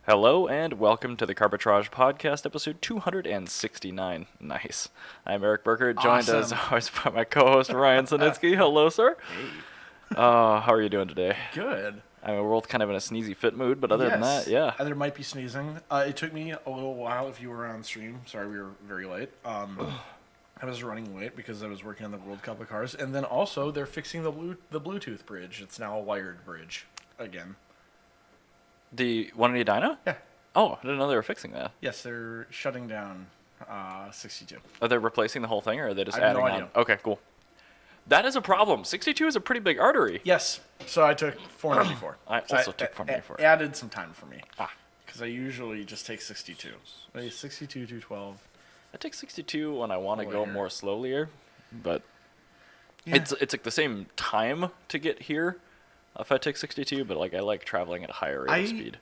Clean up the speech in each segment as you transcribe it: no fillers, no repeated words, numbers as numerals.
Hello and welcome to the Carbitrage podcast, episode 269. Nice. I'm Eric Berger, joined as Awesome. always by my co-host Ryan Sinitsky. Hello, sir. Hey. How are you doing today? Good. I mean, we're both kind of in a sneezy fit mood, but other than that, yeah. There might be sneezing. It took me a little while if you were on stream. Sorry, we were very late. I was running late because I was working on the World Cup of Cars. And then also, they're fixing the Bluetooth bridge. It's now a wired bridge again. The one in Edina? Yeah. Oh, I didn't know they were fixing that. Yes, they're shutting down 62. Are they replacing the whole thing, or are they just I have adding no on? idea. Okay, cool. That is a problem. 62 is a pretty big artery. Yes. So I took 494. I also took 494. Added some time for me. Ah. Because I usually just take 62. 62, 212. I take 62 when I want to Oh, go here. more slowlier, but Yeah. it's like the same time to get here if I take 62, but like I like traveling at a higher rate of speed.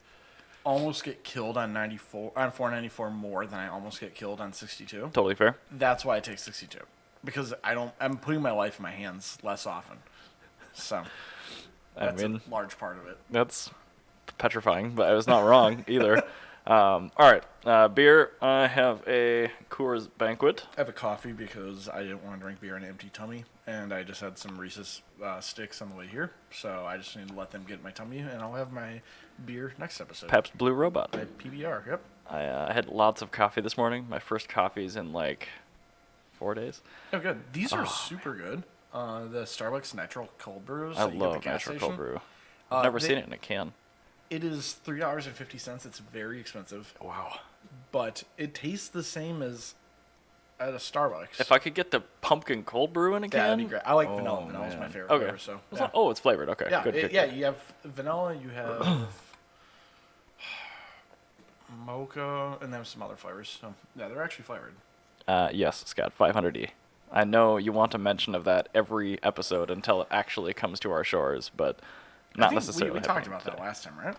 Almost get killed on 494 more than I almost get killed on 62. Totally fair. That's why I take 62 because I'm putting my life in my hands less often. So that's a large part of it. That's petrifying, but I was not wrong either. All right, beer. I have a Coors Banquet. I have a coffee because I didn't want to drink beer on an empty tummy, and I just had some Reese's sticks on the way here, so I just need to let them get in my tummy, and I'll have my beer next episode. Pabst Blue Robot. My PBR, yep. I had lots of coffee this morning. My first coffees in like 4 days. Oh, good. These are super good. The Starbucks natural cold brews. I that you get at the love gas natural station. cold brew. I've never they- seen it in a can. It is $3.50. It's very expensive, Wow. but it tastes the same as at a Starbucks. If I could get the pumpkin cold brew in a can, That'd be great. I like Oh, vanilla. Vanilla is my man. favorite Okay. flavor. So It's yeah, not- oh, it's flavored. Okay, yeah, good. yeah. You have vanilla. You have mocha, and then some other flavors. So yeah, they're actually flavored. Yes, Scott, 500E. I know you want a mention of that every episode until it actually comes to our shores, but not I think necessarily. we talked happening about that today. last time, right?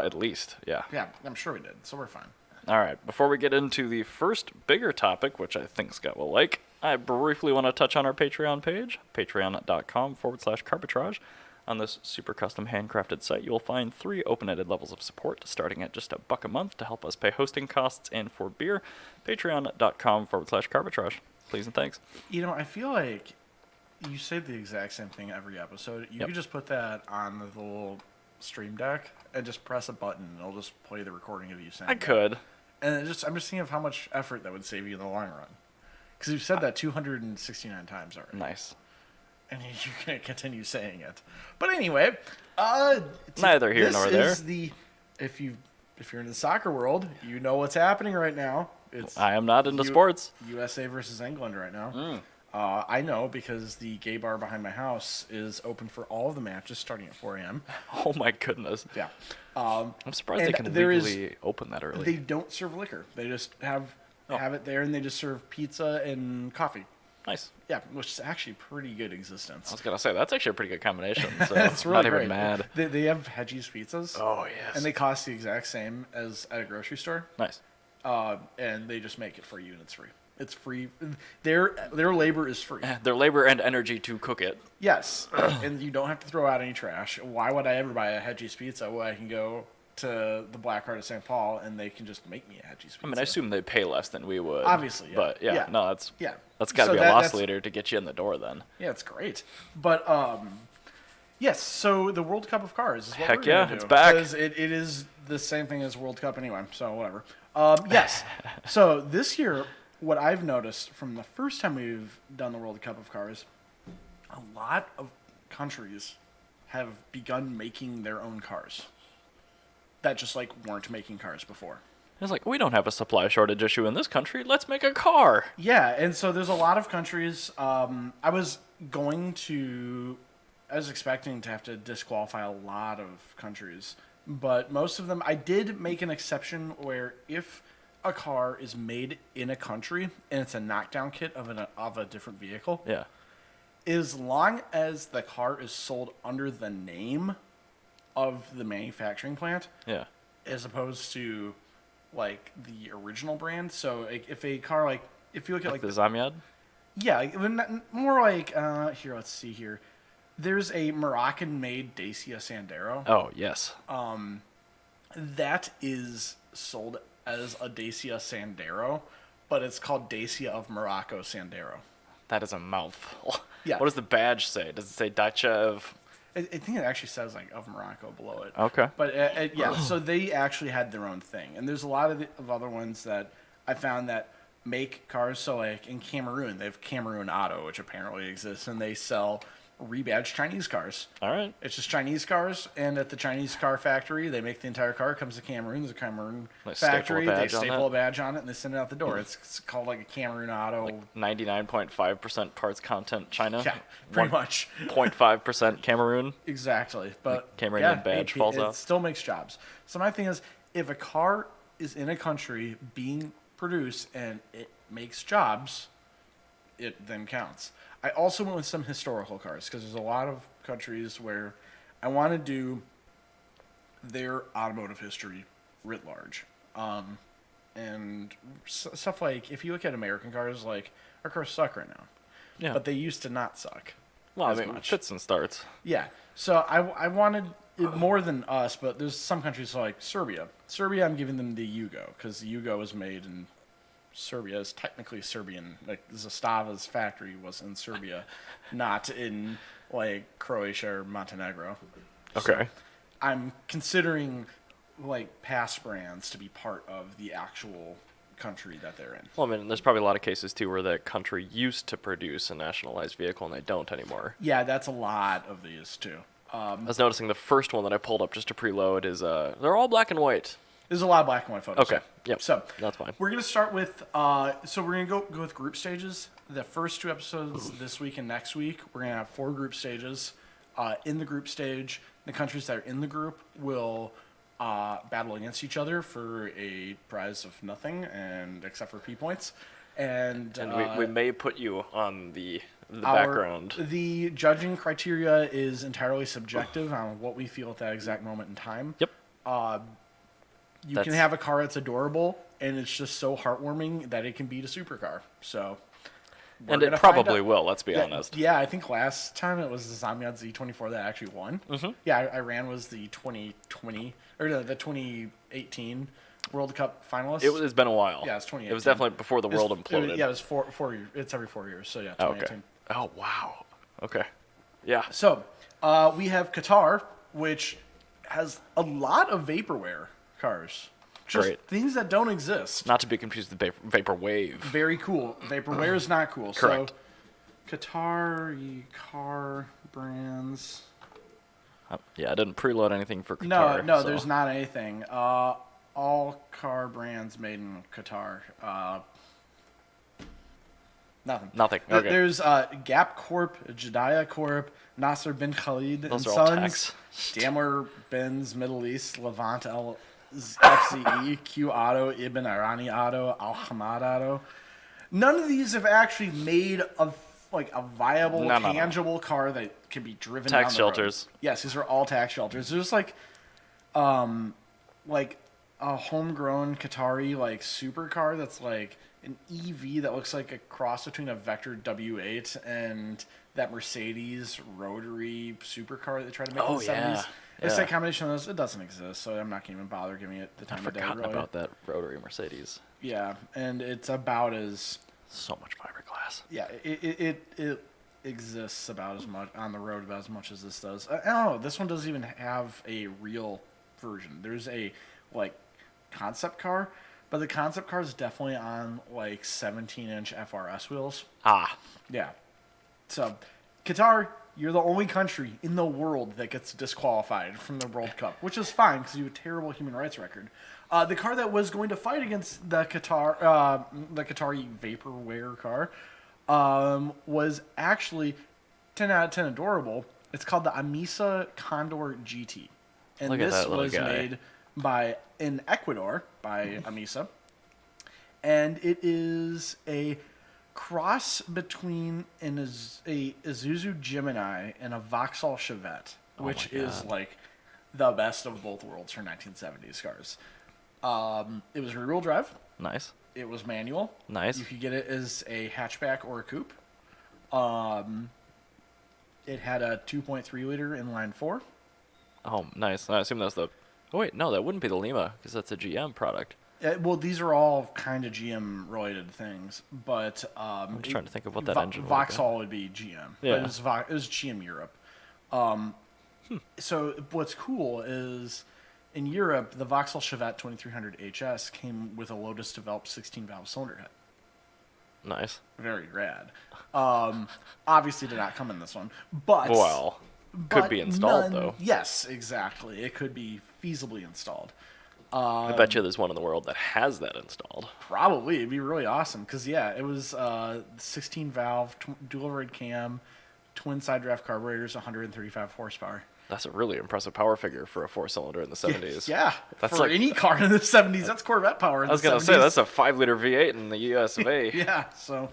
At least, yeah. Yeah, I'm sure we did. So we're fine. All right, before we get into the first bigger topic, which I think Scott will like, I briefly want to touch on our Patreon page, patreon.com/Carbitrage. On this super custom handcrafted site, you will find 3 open-ended levels of support, starting at just $1 a month to help us pay hosting costs and for beer. Patreon.com/Carbitrage. Please and thanks. You know, I feel like you say the exact same thing every episode. You Yep. could just put that on the little stream deck and just press a button, and it'll just play the recording of you saying I that. could. And I'm just thinking of how much effort that would save you in the long run. Because you've said that 269 times already. Nice. And you're going to continue saying it. But anyway, Neither here nor there. Is if you're in the soccer world, you know what's happening right now. It's I am not into sports. USA versus England right now. I know because the gay bar behind my house is open for all of the matches starting at 4 a.m. Oh my goodness. Yeah. I'm surprised they And can there is- legally open that early. They don't serve liquor. They just have it there, and they just serve pizza and coffee. Nice. Yeah, which is actually pretty good I existence. was gonna say that's actually a pretty good combination. So It's really not even great. mad. They have Hedgie's pizzas. Oh yes. And they cost the exact same as at a grocery store. Nice. And they just make it for you, and it's free. It's free. Their labor is free. Their labor and energy to cook it. Yes, and you don't have to throw out any trash. Why would I ever buy a Hedgie's pizza when I can go to the Black Heart of St. Paul and they can just make me a Hedgie's pizza? I mean, I assume they pay less than we would. Obviously, yeah. But yeah, Yeah. no, that's Yeah. that's got to So be a that- loss that's- leader to get you in the door then. Yeah, it's great. But yes. So the World Cup of Cars is what Heck we're gonna yeah, do, it's back. because it is the same thing as World Cup anyway. So whatever. Yes. So this year, what I've noticed from the first time we've done the World Cup of Cars, a lot of countries have begun making their own cars that just like weren't making cars before. It's like we don't have a supply shortage issue in this country. Let's make a car. Yeah, and so there's a lot of countries. I was expecting to have to disqualify a lot of countries, but most of them, I did make an exception where if a car is made in a country and it's a knockdown kit of a different vehicle, Yeah. as long as the car is sold under the name of the manufacturing plant, Yeah. as opposed to like the original brand. So like, if a car if you look at Like the Zamyad. yeah, more like here. Let's see here. There's a Moroccan-made Dacia Sandero. Oh yes. That is sold as a Dacia Sandero, but it's called Dacia of Morocco Sandero. That is a mouthful. Yeah. What does the badge say? Does it say Dacia of... I think it actually says like of Morocco below it. Okay. But yeah, so they actually had their own thing, and there's a lot of other ones that I found that make cars. So like in Cameroon, they have Cameroon Auto, which apparently exists, and they sell rebadged Chinese cars. All right. It's just Chinese cars, and at the Chinese car factory, they make the entire car. It comes to Cameroon. There's a Cameroon They staple a factory. They badge on staple a it? badge on it, and they send it out the door. It's called like a Cameroon Auto. 99.5% parts content China. Yeah, pretty much. 0.5% Cameroon. Exactly. But Cameroonian badge falls it off. still makes jobs. So my thing is, if a car is in a country being produced and it makes jobs, it then counts. I also went with some historical cars because there's a lot of countries where I want to do their automotive history writ large. And stuff like, if you look at American cars, like, our cars suck right now. Yeah. But they used to not suck. Well, I as mean, much. fits and starts. Yeah. So I wanted it more than us, but there's some countries like Serbia. Serbia, I'm giving them the Yugo because the Yugo was made in Serbia. Is technically Serbian. Like Zastava's factory was in Serbia, not in like Croatia or Montenegro. Okay. I'm considering like past brands to be part of the actual country that they're in. Well, I mean, there's probably a lot of cases, too, where that country used to produce a nationalized vehicle and they don't anymore. Yeah, that's a lot of these too. I was noticing the first one that I pulled up just to preload is, they're all black and white. There's a lot of black and white photos. Okay, yep, So that's fine. we're gonna start with. So we're gonna go with group stages. The first two episodes this week and next week, we're gonna have 4 group stages. In the group stage, the countries that are in the group will battle against each other for a prize of nothing, and except for P points. And we may put you on the our- background. The judging criteria is entirely subjective on what we feel at that exact moment in time. Yep. You can That's- have a car that's adorable, and it's just so heartwarming that it can beat a supercar. So, we're And it gonna find probably out. will, let's be Yeah, honest. Yeah, I think last time it was the Zamyad Z24 that actually won. Mm-hmm. Yeah, Iran was the 2020 or no, the 2018 World Cup finalist. It's been a while. Yeah, it's 2018. It was definitely before the world imploded. Yeah, it was 4 years. It's every 4 years. So yeah, Oh, 2018. okay. Oh, wow. Okay. Yeah. So we have Qatar, which has a lot of vaporware cars. Just Great. things that don't exist. Not to be confused with Vapor Wave. Very cool. Vaporware is not cool. Correct. So Qatar car brands. Yeah, I didn't preload anything for Qatar. No, so- there's not anything. All car brands made in Qatar. Nothing. Nothing. Okay. There's Gap Corp, Jediah Corp, Nasser bin Khalid Those and are all Sons, tax. Daimler Benz Middle East, Levant FCE, Q Auto, Ibn Irani Auto, Al Hamad Auto. None of these have actually made a viable, No. tangible car that can be driven Tax down the road. shelters. Yes, these are all tax shelters. There's like a homegrown Qatari supercar that's like an EV that looks like a cross between a Vector W8 and that Mercedes rotary supercar that they tried to make in Oh, the yeah. 70s. It's Yeah. that combination of those. It doesn't exist, so I'm not going to even bother giving it the time I've of day. forgotten Really. about that rotary Mercedes. Yeah, and it's about as So much fiberglass. yeah, it exists about as much on the road about as much as this does. I don't know. This one doesn't even have a real version. There's a concept car, but the concept car is definitely on 17-inch FRS wheels. Ah. Yeah. So, Qatar, you're the only country in the world that gets disqualified from the World Cup, which is fine because you have a terrible human rights record. The car that was going to fight against the Qatari vaporware car, was actually 10 out of 10 adorable. It's called the Amisa Condor GT, and Look at this that little was guy. made in Ecuador by Amisa, and it is a cross between a Isuzu Gemini and a Vauxhall Chevette, which is the best of both worlds for 1970s cars. It was rear-wheel drive. Nice. It was manual. Nice. You could get it as a hatchback or a coupe. It had a 2.3 liter inline 4. Oh, nice. I assume that's the Oh wait, no, that wouldn't be the Lima because that's a GM product. Well, these are all kind of GM related things, but I'm just trying to think of what that engine would have been. Vauxhall would be GM, but Yeah. it was GM Europe. So what's cool is in Europe, the Vauxhall Chevette 2300 HS came with a Lotus developed 16 valve cylinder head. Nice. Very rad. Obviously, did not come in this one, but Well, could but be installed though. Yes, exactly. It could be feasibly installed. I bet you there's one in the world that has that installed. Probably, it'd be really awesome because it was 16 valve dual overhead cam, twin side draft carburetors, 135 horsepower. That's a really impressive power figure for a 4-cylinder in the 70s. Yeah, That's for like any car in the 70s, that's Corvette power. In I was the gonna 70s. say that's a 5-liter V8 in the US of A. Yeah, so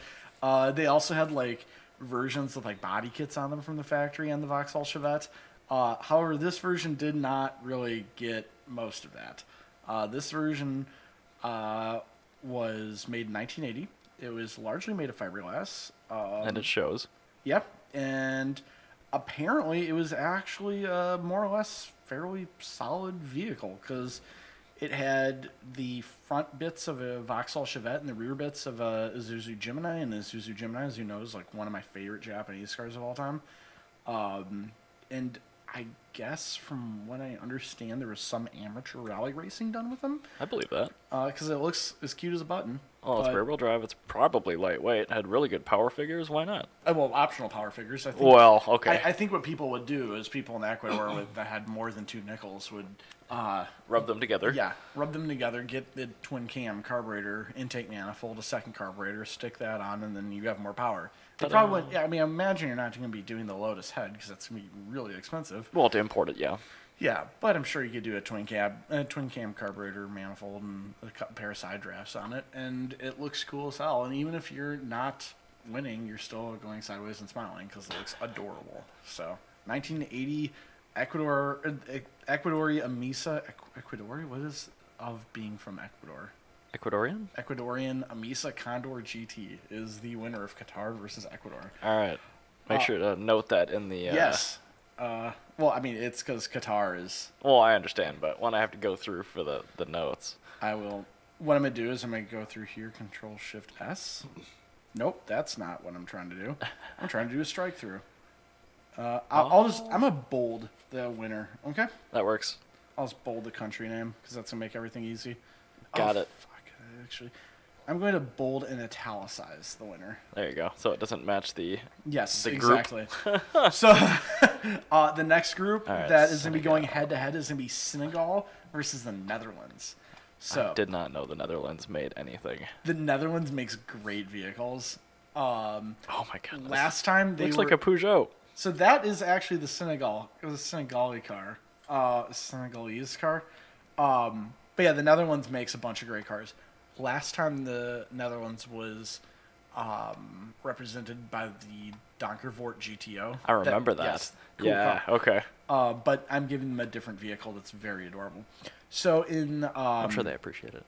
they also had like versions with like body kits on them from the factory on the Vauxhall Chevette. However, this version did not really get most of that. This version was made in 1980. It was largely made of fiberglass. And it shows. Yep, and apparently it was actually a more or less fairly solid vehicle because it had the front bits of a Vauxhall Chevette and the rear bits of a Isuzu Gemini, and the Isuzu Gemini, as you know, is like one of my favorite Japanese cars of all time. And I guess from what I understand, there was some amateur rally racing done with them I believe that. because it looks as cute as a button. Oh, it's But- rear-wheel drive. It's probably lightweight. Had really good power figures. Why not? well, optional power figures. I think. Well, okay. I think what people would do is people in Ecuador that had more than two nickels would, Rub them together. yeah, rub them together, get the twin cam carburetor intake manifold, a second carburetor, stick that on, and then you have more power. They Ta-da. probably, yeah. I mean, I imagine you're not going to be doing the Lotus head because that's going to be really expensive. Well, to import it, yeah. Yeah, but I'm sure you could do a twin cam carburetor manifold and a pair of side drafts on it, and it looks cool as hell. And even if you're not winning, you're still going sideways and smiling because it looks adorable. So, 1980 Ecuadorian Amisa. Ecuadorian? What is of being from Ecuador? Ecuadorian? Ecuadorian Amisa Condor GT is the winner of Qatar versus Ecuador. All right. Make sure to note that in the... Yes. Well, I mean, it's because Qatar is... Well, I understand, but when I have to go through for the notes... I will... What I'm going to do is I'm going to go through here, Control-Shift-S. Nope, that's not what I'm trying to do. I'm trying to do a strike-through. I'm going to bold the winner, okay? That works. I'll just bold the country name because that's going to make everything easy. Got it. Fuck, actually. I'm going to bold and italicize the winner. There you go. So it doesn't match the... Yes, The group. exactly. So the next group All right, that is going to be going Senegal. head-to-head is going to be Senegal versus the Netherlands. So I did not know the Netherlands made anything. the Netherlands makes great vehicles. Oh my goodness. Last time they Looks were... like a Peugeot. So that is actually the Senegal. It was a Senegalese car. Senegalese car. But yeah, the Netherlands makes a bunch of great cars. Last time the Netherlands was represented by the Donkervoort GTO. I remember that. Yes, cool Yeah, car. okay. But I'm giving them a different vehicle that's very adorable. So I'm sure they appreciate it.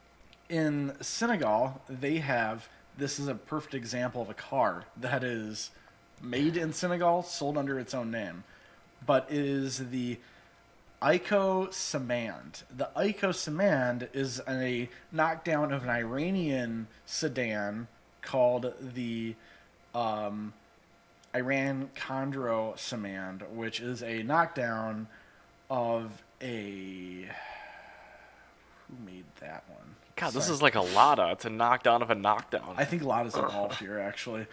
in Senegal, they have, this is a perfect example of a car that is made in Senegal, sold under its own name. But it is the Ico Samand. The Ico Samand is a knockdown of an Iranian sedan called the Iran Condro Samand, which is a knockdown of a... Who made that one? God, this Sorry. is like a Lada. It's a knockdown of a knockdown. I think Lada's involved here, actually.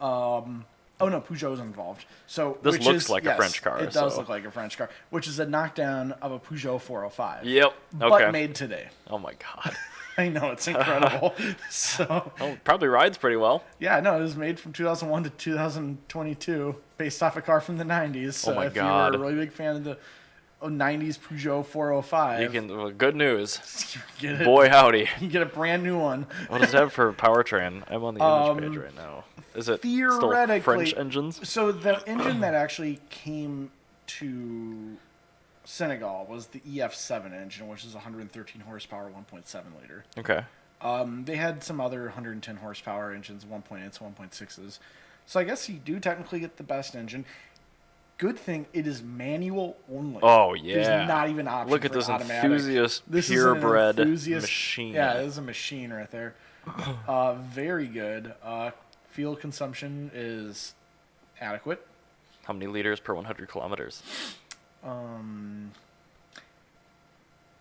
Oh no, Peugeot's involved. So This which looks is- like a yes, French car, It does so- look like a French car, which is a knockdown of a Peugeot 405. Yep. But Okay. made today. Oh my god. I know, it's incredible. So Oh, probably rides pretty well. yeah, no, it was made from 2001 to 2022, based off a car from the 90s. So Oh my if God. you're a really big fan of the 90s Peugeot 405, You can. Well, good news. get it. Boy howdy. You get a brand new one. What does it have for powertrain? I'm on the image page right now. Is it still theoretically- French engines? So the engine that actually came to Senegal was the EF7 engine, which is 113 horsepower, 1.7 liter. Okay. They had some other 110 horsepower engines, 1.8s, 1.6s. So I guess you do technically get the best engine. Good thing it is manual only. Oh, yeah. There's not even an option Look at for this automatic. enthusiast, This is an purebred enthusiast machine. Yeah, this is a machine right there. Very good. Fuel consumption is adequate. How many liters per 100 kilometers?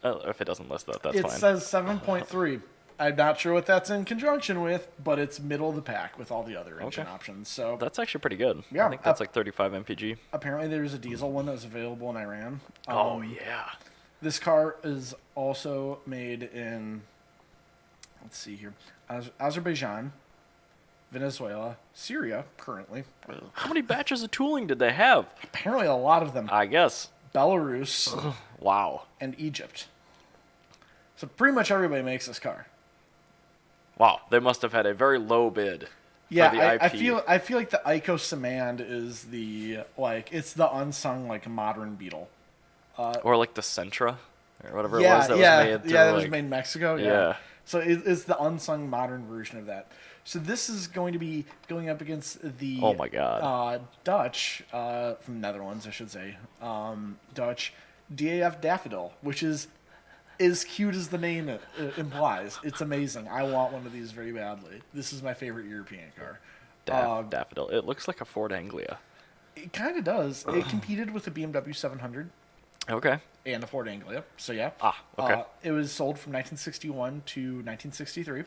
If it doesn't list that, that's It fine. says 7.3. I'm not sure what that's in conjunction with, but it's middle of the pack with all the other engine options. So That's actually pretty good. Yeah, I think that's like 35 mpg. apparently there's a diesel one that's available in Iran. Oh, yeah. This car is also made in, let's see here, Azerbaijan, Venezuela, Syria currently. How many batches of tooling did they have? Apparently a lot of them. I guess. Belarus Wow. and Egypt. So pretty much everybody makes this car. Wow. They must have had a very low bid. Yeah, for the IP. I feel like the Ico Samand is it's the unsung like modern Beetle. Or like the Sentra, or whatever it was that was made. That was made in Mexico. Yeah. So it's the unsung modern version of that. So this is going to be going up against the Oh my God. Dutch from Netherlands, I should say, Dutch DAF Daffodil, which is as cute as the name implies. It's amazing. I want one of these very badly. This is my favorite European car. Daffodil. It looks like a Ford Anglia. It kind of does. It competed with the BMW 700 Okay. and the Ford Anglia. So yeah. Okay. It was sold from 1961 to 1963.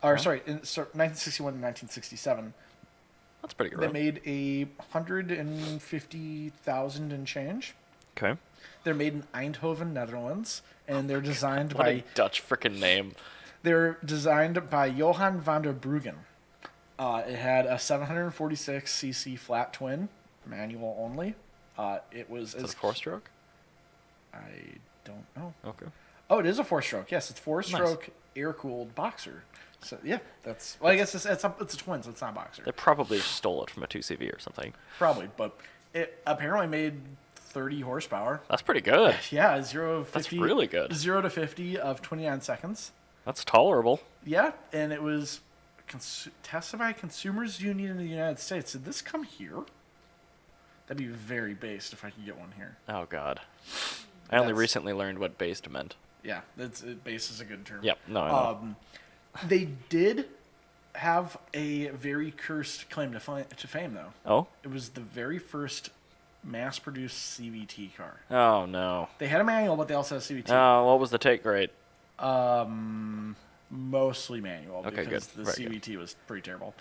Or sorry, 1961 to 1967. That's pretty good. They made 150,000 and change. Okay. They're made in Eindhoven, Netherlands, and they're designed What a by Dutch freaking name. they're designed by Johan van der Bruggen. It had a 746cc flat twin, manual only. It was Is it a 4-stroke? I don't know. Okay. Oh, it is a 4-stroke. Yes, it's 4-stroke air-cooled boxer. So yeah, I guess it's a twin, so it's not boxer. They probably stole it from a 2CV or something. Probably, but it apparently made 30 horsepower. That's pretty good. Yeah, 0 to 50. That's really good. 0 to 50 of 29 seconds. That's tolerable. Yeah, and it was tested by Consumers Union in the United States. Did this come here? That'd be very based if I could get one here. Oh, God. I only That's- recently learned what based meant. Yeah, base is a good term. Yep. No, I know. They did have a very cursed claim to fame, though. Oh? It was the very first mass-produced CVT car. Oh, no. They had a manual, but they also had a CVT. Oh, what was the take rate? Mostly manual Okay, because good. the Very CVT was pretty terrible.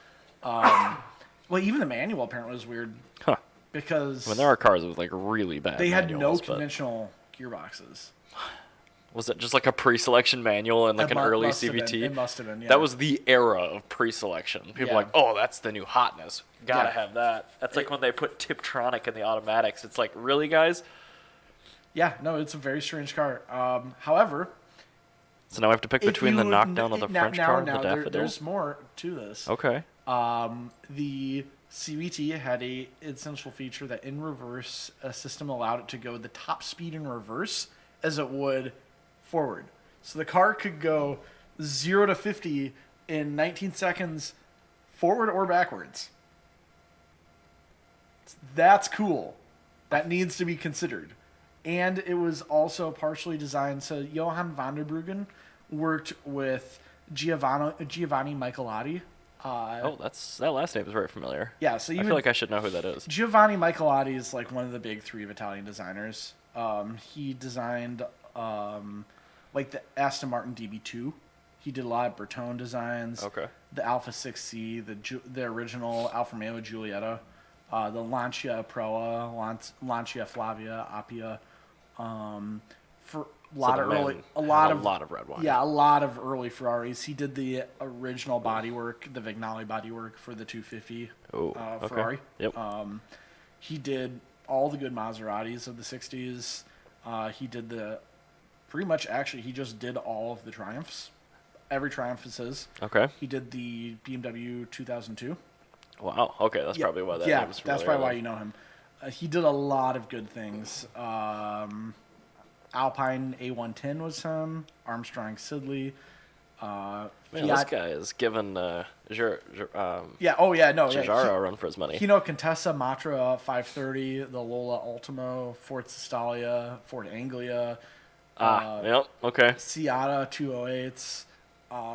Well, even the manual apparently was weird Huh. because When there are cars with, like, really bad they had no manuals, but conventional gearboxes. was it just like a pre-selection manual and like an early Must have been. CVT? It must have been, yeah. That was the era of pre-selection. People Yeah. were like, oh, that's the new hotness. Gotta Yeah. have that. That's like when they put Tiptronic in the automatics. It's like, really, guys? Yeah, no, it's a very strange car. However, So now I have to pick if between the you- knockdown of the now- French now- car and now the there- Daffodil? There's more to this. Okay. The CVT had a essential feature that in reverse, a system allowed it to go the top speed in reverse as it would forward. So the car could go 0 to 50 in 19 seconds forward or backwards. That's cool. That needs to be considered. And it was also partially designed, so Johan van der Bruggen worked with Giovanni Michelotti. Oh, that last name is very familiar. Yeah, so I even feel like I should know who that is. Giovanni Michelotti is like one of the big three of Italian designers. He designed like the Aston Martin DB2. He did a lot of Bertone designs. Okay. The Alpha 6C, the original Alfa Romeo Giulietta, the Lancia Proa, Lancia Flavia, Appia. For a lot of red wine. Yeah, a lot of early Ferraris. He did the original bodywork, the Vignali bodywork for the 250 okay. Ferrari. Yep. He did all the good Maseratis of the 60s. He did he just did all of the Triumphs. Every Triumph is his. Okay. He did the BMW 2002. Wow. Okay, that's probably why that name was familiar. that's probably why you know him. He did a lot of good things. Alpine A110 was him. Armstrong Sidley. Fiat. this guy is giving Yeah. Oh yeah. No. Yeah. Giugiaro a run for his money. Hino Contessa, Matra 530, the Lola Ultimo, Ford Sestalia, Ford Anglia, Yep. Okay. Seata 208s,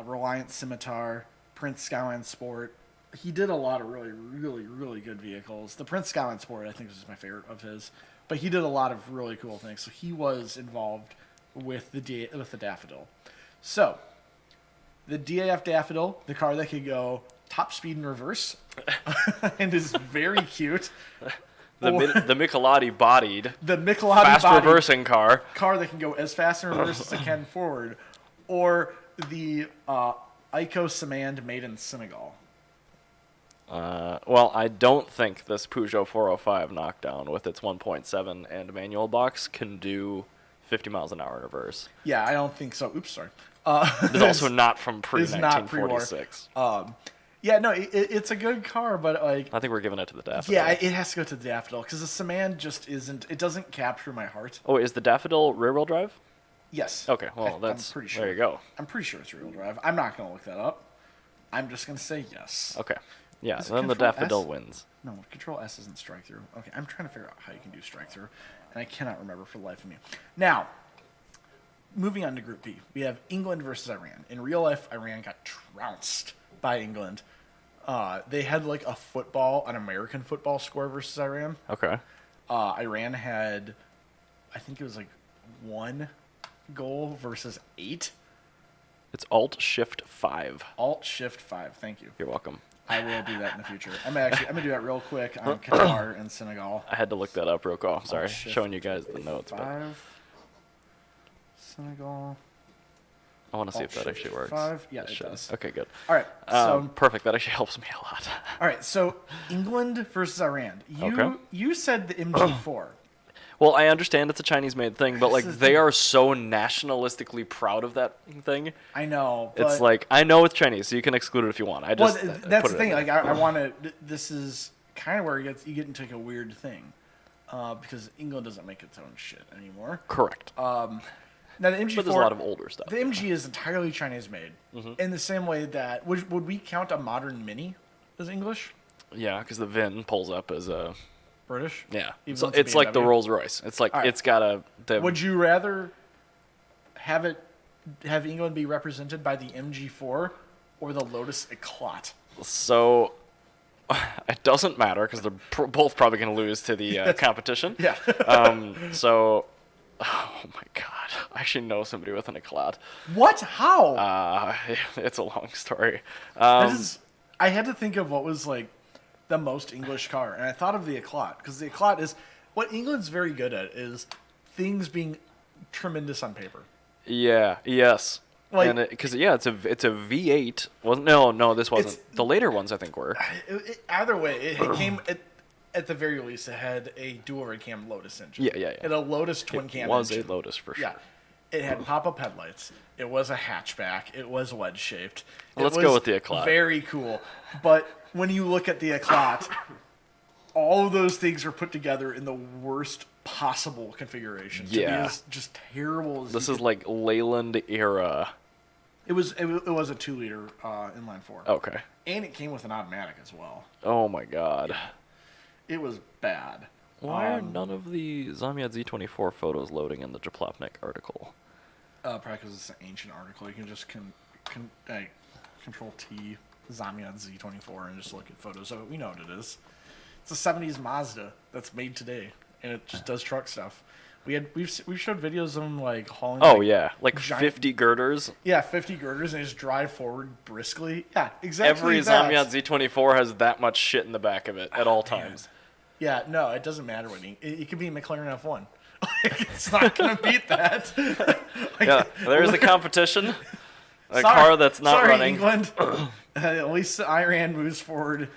Reliant Scimitar, Prince Skyline Sport. He did a lot of really, really, really good vehicles. The Prince Skyline Sport, I think, is my favorite of his. But he did a lot of really cool things. So he was involved with the Daffodil. So the DAF Daffodil, the car that could go top speed in reverse, and is very cute. The Michelati bodied, The Michelati fast body reversing car. that can go as fast in reverse as it can forward, or the Ico Samand made in Senegal. Well, I don't think this Peugeot 405 knockdown with its 1.7 and manual box can do 50 miles an hour in reverse. Yeah, I don't think so. Oops, sorry. It's also not from It's not pre-war. pre-1946. Yeah, no, it's a good car, but like, I think we're giving it to the Daffodil. yeah, it has to go to the Daffodil because the Samand just isn't. It doesn't capture my heart. Oh, is the Daffodil rear-wheel drive? Yes. Okay, well, I'm that's pretty sure. there you go. I'm pretty sure it's rear-wheel drive. I'm not gonna look that up. I'm just gonna say yes. Okay, yeah, Is it then the Control Daffodil S? wins. No, Control S isn't strike through. Okay, I'm trying to figure out how you can do strike through, and I cannot remember for the life of me. Now, moving on to Group B, we have England versus Iran. In real life, Iran got trounced by England. They had like an American football score versus Iran. Okay. Iran had, I think it was like 1 goal versus 8. It's Alt-Shift-5. Alt-Shift-5. Thank you. You're welcome. I will do that in the future. I'm gonna do that real quick on Qatar and Senegal. I had to look that up real quick. Sorry, Alt-Shift showing you guys the notes, but 5. Senegal. I want to see if that actually works. 5. Yeah, It it should. does. Okay, good. All right. So Perfect. That actually helps me a lot. all right. So England versus Iran. Okay. You said the MG4. Well, I understand it's a Chinese-made thing, but like This is they the- are so nationalistically proud of that thing. I know. But, It's like I know it's Chinese, so you can exclude it if you want. I well, just that's put the it thing. in Like there. I want to. This is kind of where you get into like a weird thing, because England doesn't make its own shit anymore. Correct. Now the MG4. But there's a lot of older stuff. The MG is entirely Chinese made, Mm-hmm. in the same way that would we count a modern Mini as English? Yeah, because the VIN pulls up as a British? yeah. Even So though it's a it's like the BMW? Rolls Royce. It's like All right. it's got a. Would you rather have England be represented by the MG4 or the Lotus Eclat? So it doesn't matter because they're both probably going to lose to the competition. Yeah. So, oh my god, I actually know somebody with an Eclat. What? How? It's a long story. I had to think of what was like the most English car, and I thought of the Eclat because the Eclat is what England's very good at is things being tremendous on paper. Yeah. Yes. Like- and because it's a V8. Well, no, this wasn't. It's- The later ones I think were. Either way, it came at the very least. It had a dual red cam Lotus engine. Yeah. And a Lotus twin cam. It was engine. a Lotus for sure. Yeah. It had pop-up headlights. It was a hatchback. It was wedge-shaped. Let's go with the Eclat. Very cool. But when you look at the Eclat, all of those things are put together in the worst possible configuration. To be Yeah. as just terrible as This you is like Leyland era. It was a 2-liter inline 4. Okay. And it came with an automatic as well. Oh my god. It was bad. Why are none of the Zamyad Z24 photos loading in the Japlopnik article? Probably because it's an ancient article. You can just Control T Zamyad Z24 and just look at photos of it. We know what it is. It's a 70s Mazda that's made today, and it just does truck stuff. We've showed videos of them like hauling. Oh like, yeah, like giant- 50 girders. Yeah, 50 girders and just drive forward briskly. Yeah, exactly. Every that. Zamyad Z24 has that much shit in the back of it at all times. Yeah, no, it doesn't matter what it could be a McLaren F1. It's not gonna beat that. Yeah, there's the competition. A Sorry- car that's not sorry, running. England. At least Iran moves forward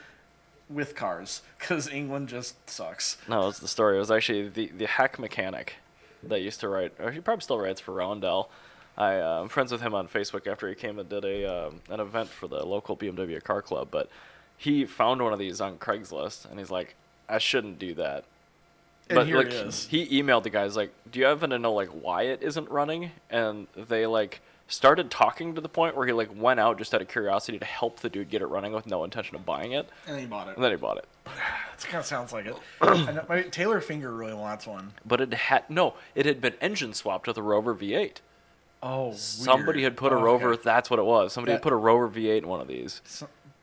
with cars because England just sucks. No, it's the story. It was actually the hack mechanic that used to write, or he probably still writes for Roundel. I'm friends with him on Facebook after he came and did an event for the local BMW car club. But he found one of these on Craigslist, and he's like, I shouldn't do that. And But here like it is. he emailed the guys like, do you happen to know like why it isn't running? And they like started talking to the point where he like went out just out of curiosity to help the dude get it running with no intention of buying it, And then he bought it. and then he bought it. That kind of sounds like it. I know, Taylor Finger really wants one. But it had been engine swapped with a Rover V8. Oh, Somebody weird. had put a Oh, Rover. okay. That's what it was. Somebody had That- put a Rover V8 in one of these,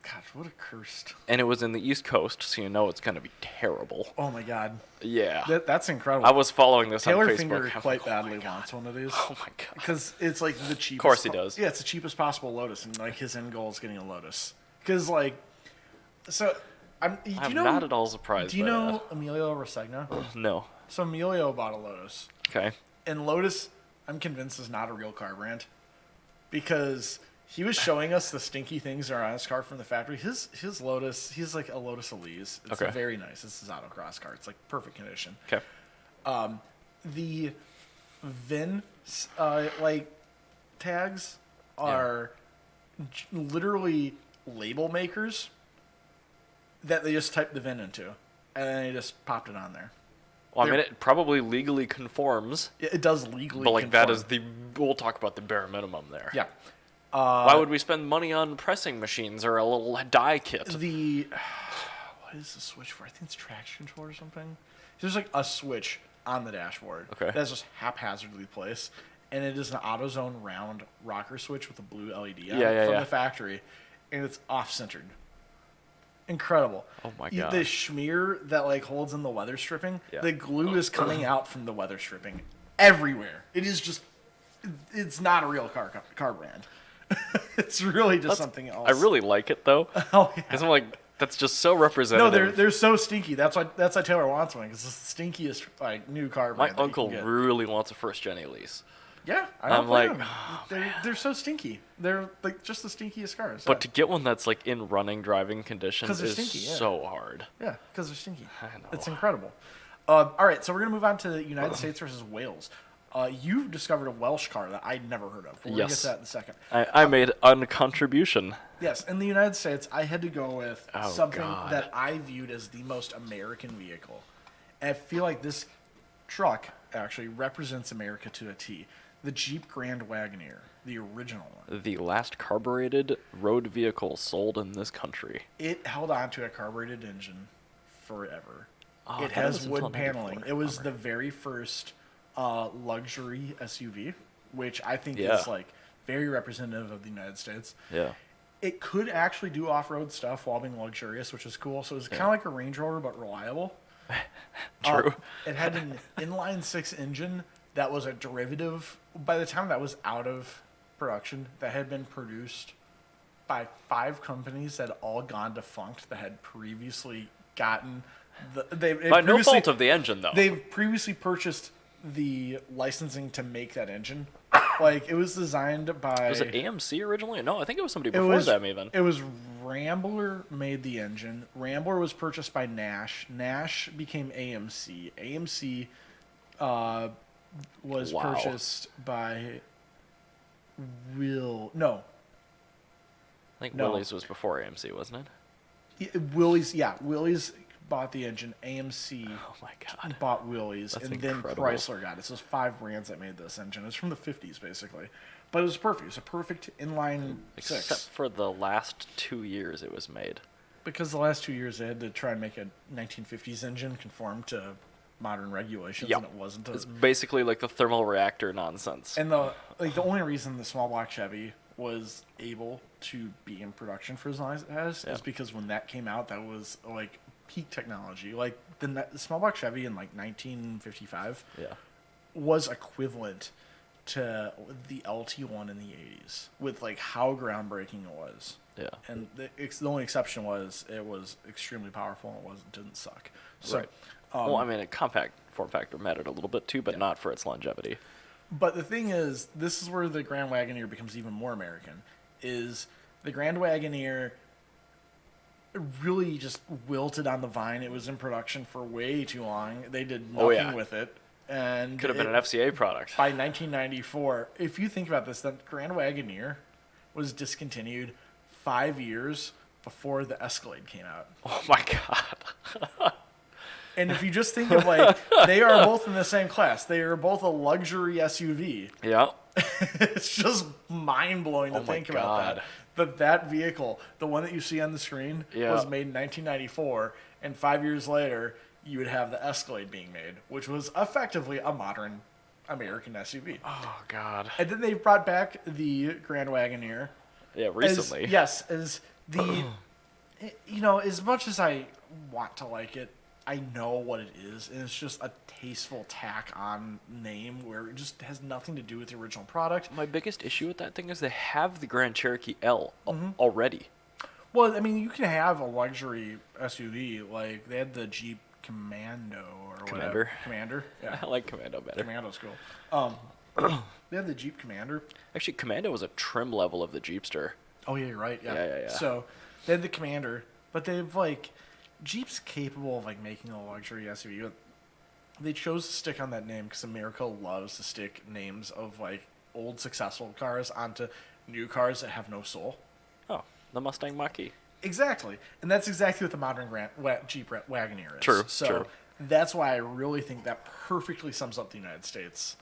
Gosh, what a cursed. and it was in the East Coast, so you know it's gonna be terrible. Oh my God. Yeah, That's incredible. I was following this Taylor on Facebook. Finger I'm quite like, oh my badly God. wants one of these. Oh my god. Because it's like the cheapest. course he does. Yeah, it's the cheapest possible Lotus, and like his end goal is getting a Lotus. Because like, so do you I'm know? not at all surprised. Do you by know Emilio Resegna? that. No. So Emilio bought a Lotus, Okay. and Lotus, I'm convinced, is not a real car brand, because he was showing us the stinky things that are on his car from the factory. His Lotus, he's like a Lotus Elise. It's Okay. very nice. It's his autocross car. It's like perfect condition. Okay. The VIN like tags are literally label makers that they just typed the VIN into, and then they just popped it on there. Well, I mean, They're- it probably legally conforms, It does legally, but like that conform. is the. We'll talk about the bare minimum there. Yeah. Why would we spend money on pressing machines or a little die kit? The what is the switch for? I think it's traction control or something. There's like a switch on the dashboard Okay. that's just haphazardly placed, and it is an AutoZone round rocker switch with a blue LED on Yeah, it yeah, from yeah. the factory, and it's off-centered. Incredible. Oh my The God. schmear that like holds in the weather stripping, Yeah. the glue is coming out from the weather stripping everywhere. It is just, it's not a real car brand. It's really just something else. I really like it though, Oh, yeah. because I'm like, that's just so No, representative. they're so stinky. That's why Taylor wants one, because it's the stinkiest like new car My brand. that you uncle can get. really wants a first gen Elise, Yeah, I I'm don't blame like, him. They're so stinky. They're like just the stinkiest cars. but to get one that's like in running driving condition 'Cause they're is stinky, yeah. so hard. yeah, because they're stinky. I know. It's incredible. All right, so we're gonna move on to the United States versus Wales. You discovered a Welsh car that I'd never heard of. We're gonna get Yes. to that in a second. I made a contribution. Yes, in the United States, I had to go with Oh, something God. that I viewed as the most American vehicle. And I feel like this truck actually represents America to a T. The Jeep Grand Wagoneer, the original one. The last carbureted road vehicle sold in this country. It held on to a carbureted engine forever. Oh, I It thought it has was wood until paneling. 94. It was Bummer. the very first luxury SUV, which I think Yeah. is like very representative of the United States. Yeah. It could actually do off-road stuff while being luxurious, which is cool. So it's kind of like a Range Rover, but reliable. True. It had an inline-six engine that was a derivative. By the time that was out of production, that had been produced by 5 companies that had all gone defunct that had previously gotten By no fault of the engine, though. They've previously purchased the licensing to make that engine. Like it was designed by. Was it AMC originally? No, I think it was somebody It before was them even. It was Rambler made the engine. Rambler was purchased by Nash. Nash became AMC. AMC was Wow. purchased by No, I think no. Willys was before AMC, wasn't it? Willys. Yeah, Willys bought the engine. AMC Oh my god. bought Willys, That's and incredible. then Chrysler got it. So it's 5 brands that made this engine. It's from the 50s, basically. But it was perfect. It was a perfect inline Except 6. for the last 2 years it was made. Because the last 2 years they had to try and make a 1950s engine conform to modern regulations, Yep. and it wasn't. It's basically like the thermal reactor nonsense. And the only reason the small block Chevy was able to be in production for as long as it has Yeah. is because when that came out, that was like peak technology. Like the small block Chevy in like 1955 Yeah. was equivalent to the LT1 in the 80s with like how groundbreaking it was. Yeah. And the only exception was it was extremely powerful and didn't suck. So, Right. Well, I mean, a compact form factor mattered a little bit too, but not for its longevity. But the thing is, this is where the Grand Wagoneer becomes even more American, is the Grand Wagoneer really just wilted on the vine. It was in production for way too long. They did nothing Oh, yeah. with it. And Could have been an FCA product. by 1994, if you think about this, the Grand Wagoneer was discontinued 5 years before the Escalade came out. Oh my god. And if you just think of like, they are both in the same class. They are both a luxury SUV. Yeah. It's just mind blowing to Oh my think about God. that. That vehicle, the one that you see on the screen, Yeah. was made in 1994, and 5 years later, you would have the Escalade being made, which was effectively a modern American SUV. Oh God. And then they brought back the Grand Wagoneer. Yeah, recently. As the, as much as I want to like it, I know what it is, and it's just a tasteful tack on name where it just has nothing to do with the original product. My biggest issue with that thing is they have the Grand Cherokee L Mm-hmm. already. Well, I mean, you can have a luxury SUV, like they had the Jeep Commando or Commander. whatever. Commander? Yeah. I like Commando better. Commando's cool. They had the Jeep Commander. Actually, Commando was a trim level of the Jeepster. Oh, yeah, you're right. Yeah. Yeah. So they had the Commander, but they've, like, Jeep's capable of, like, making a luxury SUV. But they chose to stick on that name because America loves to stick names of, like, old successful cars onto new cars that have no soul. Oh, the Mustang Mach-E. Exactly. And that's exactly what the modern Jeep Wagoneer is. True, So true. that's why I really think that perfectly sums up the United States.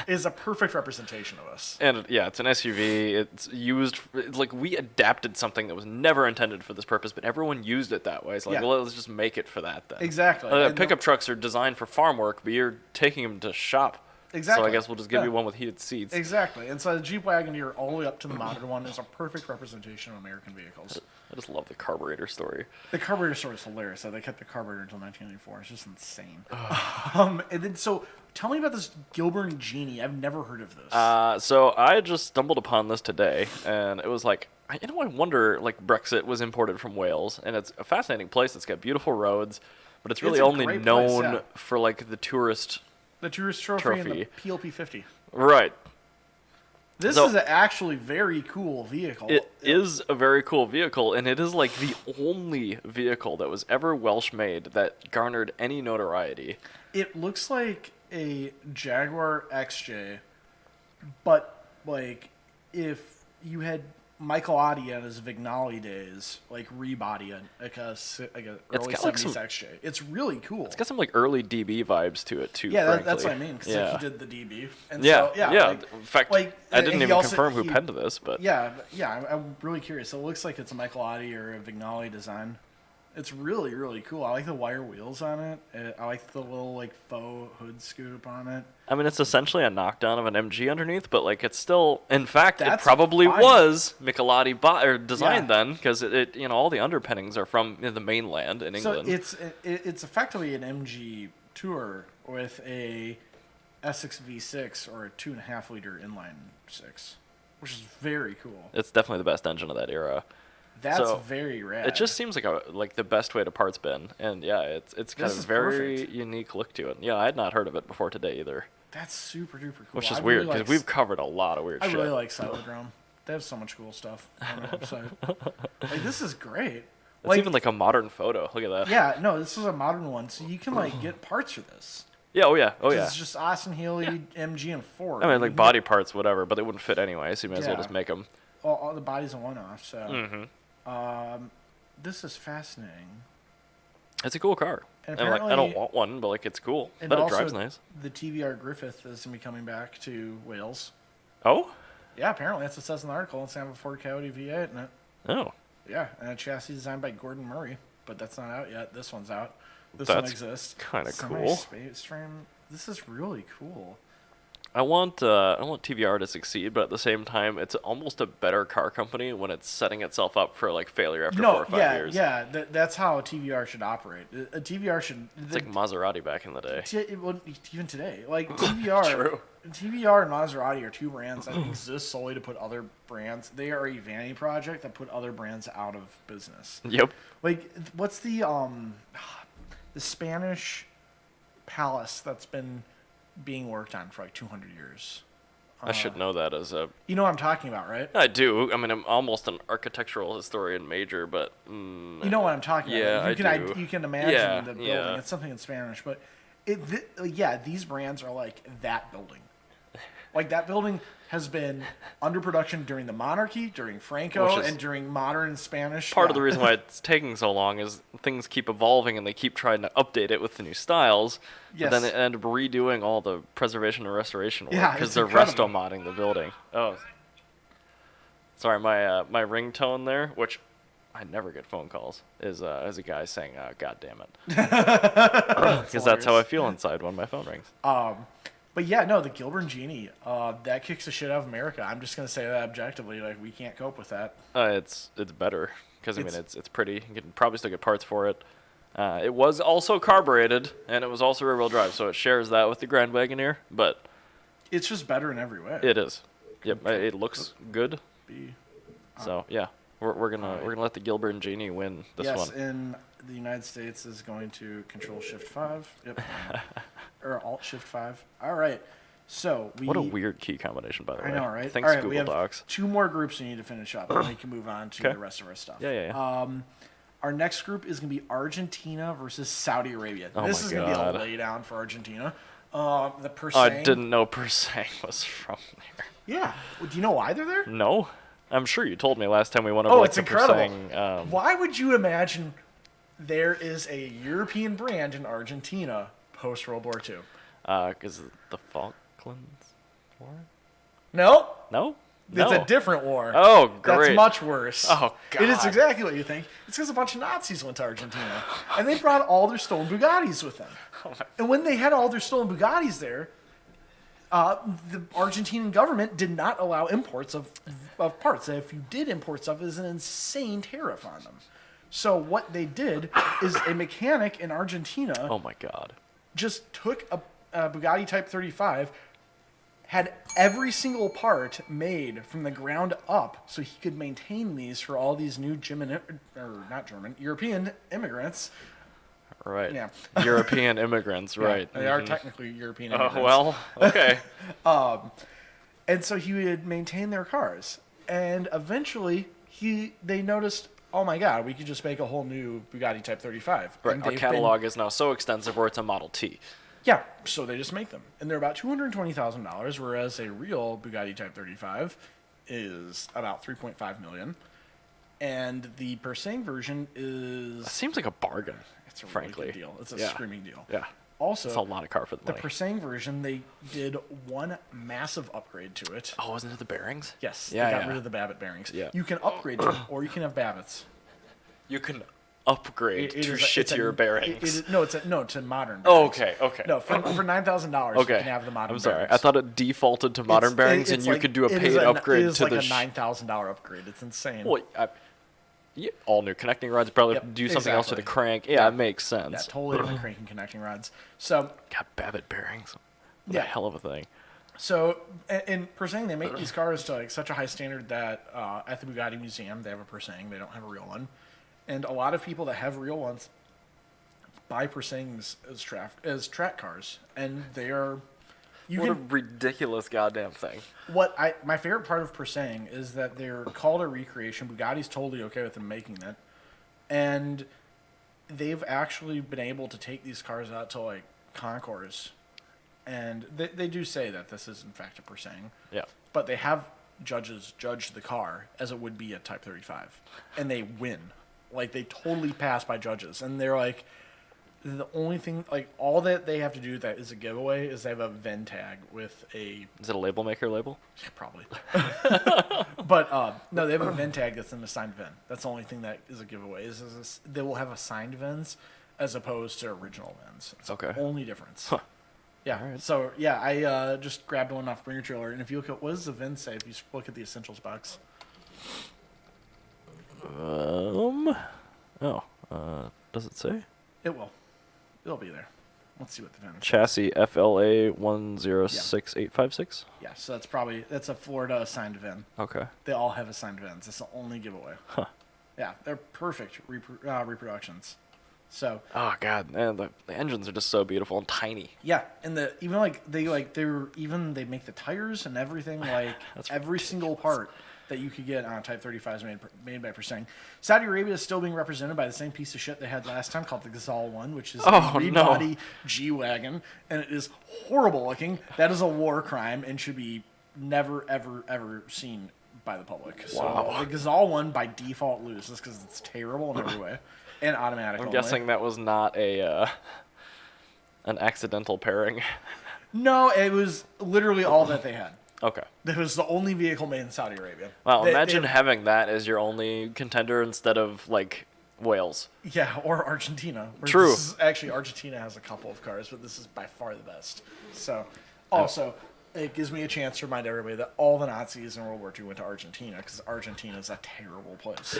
Is a perfect representation of us. And yeah, it's an SUV. It's used. It's like we adapted something that was never intended for this purpose, but everyone used it that way. It's like, Yeah. well, let's just make it for that then. Exactly. And Pickup trucks are designed for farm work, but you're taking them to shop. Exactly. So I guess we'll just give Yeah. you one with heated seats. Exactly. And so the Jeep Wagoneer all the way up to the modern one is a perfect representation of American vehicles. I just love the carburetor story. The carburetor story is hilarious. They kept the carburetor until 1994. It's just insane. And then, so tell me about this Gilburn Genie. I've never heard of this. So I just stumbled upon this today, and it was like, I wonder, like, Brexit was imported from Wales, and it's a fascinating place. It's got beautiful roads, but it's really a only great known place, yeah. for, like, the tourist. The tourist trophy and the PLP 50. Right. This So- is an actually very cool vehicle. It is a very cool vehicle, and it is, like, the only vehicle that was ever Welsh made that garnered any notoriety. It looks like a Jaguar XJ, but like if you had Michael Adi at his Vignali days, like rebody it, like a early got, like, 70s some- XJ. It's really cool. It's got some, like, early DB vibes to it, too, Yeah, frankly. that's what I mean. Because Yeah. like, he did the DB. And Yeah, so, yeah. yeah. Like, In fact, like, I and didn't he even also- confirm who he- penned this, but Yeah, I'm really curious. It looks like it's a Michael Adi or a Vignali design. It's really, really cool. I like the wire wheels on it. I like the little like faux hood scoop on it. I mean, it's essentially a knockdown of an MG underneath, but, like, it's still. In fact, That's it probably fine. was Michelati designed Yeah. then, because it all the underpinnings are from the mainland in So England. it's effectively an MG Tour with a S6 V6 or a 2.5 liter inline six, which is very cool. It's definitely the best engine of that era. That's So, very rad. It just seems like the best way to parts bin, and yeah, it's got This a is very perfect. unique look to it. Yeah, I had not heard of it before today either, That's super duper cool. which is I weird really because like- we've covered a lot of weird I shit. really like Cylodrome. They have so much cool stuff on their website. Like this is great. It's even like a modern photo. Look at that. Yeah, no, this is a modern one, so you can like get parts for this. Yeah. Oh yeah. Oh yeah. It's just Austin Healey, MG, and Ford. I mean, You like can body parts, whatever, but they wouldn't fit anyway, so you might as well Yeah. just make them. get all the bodies in one off. So, Mm-hmm. this is fascinating. It's a cool car. And And, like, I don't apparently- want one, but, like, it's cool. And But it also, drives nice. the TVR Griffith is gonna be coming back to Wales. Oh. Yeah, apparently that's what it says in the article. It's gonna have a Ford Coyote V8 in it. Oh. Yeah, and a chassis designed by Gordon Murray, but that's not out yet. This one's out. This one That's exists. kinda cool. Semi-space stream. This is really cool. I want TVR to succeed, but at the same time, it's almost a better car company when it's setting itself up for, like, failure after 4 or 5 yeah, years. yeah. That's how a TVR should operate. A TVR should. It's like Maserati back in the day. Even today, like TVR, True. TVR and Maserati are two brands that exist solely to put other brands. They are a vanity project that put other brands out of business. Yep. Like, what's the Spanish palace that's been being worked on for like 200 years? I should know that as a. You know what I'm talking about, right? I do. I mean, I'm almost an architectural historian major, but. You know what I'm talking Yeah, about. You I can do. you can imagine Yeah, the building. yeah. It's something in Spanish, but these brands are like that building. Like that building has been under production during the monarchy, during Franco, Which is and during modern and Spanish. Part of the Yeah. reason why it's taking so long is things keep evolving and they keep trying to update it with the new styles. But then Yes. they end up redoing all the preservation and restoration work Yeah, because it's they're incredible. resto modding the building. Oh, sorry, my ringtone there, which I never get phone calls, is a guy saying "God damn it," because that's how I feel inside when my phone rings. But yeah, no, the Gilbert Genie, that kicks the shit out of America. I'm just gonna say that objectively. Like, we can't cope with that. It's better because I mean It's- it's pretty. You can probably still get parts for it. It was also carbureted and it was also rear-wheel drive, so it shares that with the Grand Wagoneer. But It's just better in every way. it is. Yep, it looks good. Be- So yeah, we're gonna let the Gilbert and Genie win this yes, one. in the United States is going to Control Shift 5. Yep. Or Alt Shift 5. All right. So we. What a weird key combination, by the way. I know, right? Thanks, All right, Google we have Docs. 2 more groups we need to finish up, and we can move on to Okay. the rest of our stuff. Yeah. Our next group is going to be Argentina versus Saudi Arabia. Oh This my is going to be a God. laydown for Argentina. The Oh, Persang. I didn't know Persang was from there. Yeah. Well, do you know why they're there? No, I'm sure you told me last time we went over. Oh, like, it's the incredible. Persang, Why would you imagine there is a European brand in Argentina post World War II? because the Falklands War. No, No, it's a different war. Oh, That's great. much worse. Oh, It is God. exactly what you think. It's because a bunch of Nazis went to Argentina, and they brought all their stolen Bugattis with them. Oh, And when they had all their stolen Bugattis there, the Argentinian government did not allow imports of parts. And if you did import stuff, it was an insane tariff on them. So what they did is a mechanic in Argentina Oh my God. just took a Bugatti Type 35, had every single part made from the ground up so he could maintain these for all these new European immigrants. Right. Yeah. European immigrants. Right. Yeah, they are Mhm. technically European Oh immigrants. well. Okay. And so he would maintain their cars. And eventually they noticed, oh my God, we could just make a whole new Bugatti Type 35. Right. And Our they've catalog is now so extensive where it's a Model T. Yeah, so they just make them. And they're about $220,000, whereas a real Bugatti Type 35 is about $3.5 million. And the Persang version It is seems like a bargain. it's a really frankly. good deal. It's a Yeah. screaming deal. Yeah. Also, It's a lot of car for the the money. Persang version, they did one massive upgrade to it. Oh, wasn't it the bearings? Yes, Yeah, they got yeah. rid of the Babbitt bearings. Yeah. You can upgrade to it, or you can have Babbitts. You can upgrade It to is a- it's a- shittier bearings. to modern. Oh, bearings. okay. No, for $9,000, Okay. you can have the modern. I'm sorry. bearings. I thought it defaulted to modern bearings, and it's you like- could do a it paid is upgrade It is to like the. a $9,000 upgrade. It's insane. Well, yeah, all new connecting rods. Probably Yep, do something else to the exactly. crank. Yeah, Yeah. it makes Yeah, sense. totally different cranking connecting rods. So, God, Babbitt bearings. What Yeah. a hell of a thing. in Persang, they make these cars to like such a high standard that at the Bugatti Museum, they have a Persang. They don't have a real one, and a lot of people that have real ones buy Persangs as track cars, and they are. You What a can, ridiculous goddamn thing. my favorite part of Persang is that they're called a recreation. Bugatti's totally okay with them making that, and they've actually been able to take these cars out to like concours, and they do say that this is in fact a Persang, Yeah. but they have judges judge the car as it would be a Type 35, and they win. Like, they totally pass by judges, and they're like, the only thing, like, all that they have to do that is a giveaway is they have a VIN tag with a Is it a label maker label? yeah, probably. But no, they have a VIN tag that's an assigned VIN. That's the only thing that is a giveaway. They will have assigned VINs as opposed to original VINs. It's Okay. the only difference. Huh. Yeah. Alright. So yeah, I just grabbed one off Bringer Trailer, and if you look at what does the VIN say, if you look at the essentials box, Does it say? it will. It'll be there. Let's see what the VIN is. Chassis FLA 106856. Yeah, so that's a Florida assigned VIN. Okay. They all have assigned VINs. It's the only giveaway. Huh. Yeah, they're perfect reproductions. So Oh god, man, the engines are just so beautiful and tiny. yeah, and they make the tires and everything, like That's every single part that you could get on a Type 35 is made by Persang. Saudi Arabia is still being represented by the same piece of shit they had last time called the Ghazal 1, which is Oh, a no. rebody G-Wagon, and it is horrible looking. That is a war crime and should be never, ever, ever seen by the public. So Wow. the Gazelle one by default loses because it's terrible in every way and automatic. I'm only. guessing that was not a an accidental pairing. No, it was literally all that they had. Okay. It was the only vehicle made in Saudi Arabia. Wow, They- imagine they- having that as your only contender instead of like Wales. Yeah, or Argentina. Where True. This is, actually, Argentina has a couple of cars, but this is by far the best. So, also, it gives me a chance to remind everybody that all the Nazis in World War II went to Argentina because Argentina is a terrible place.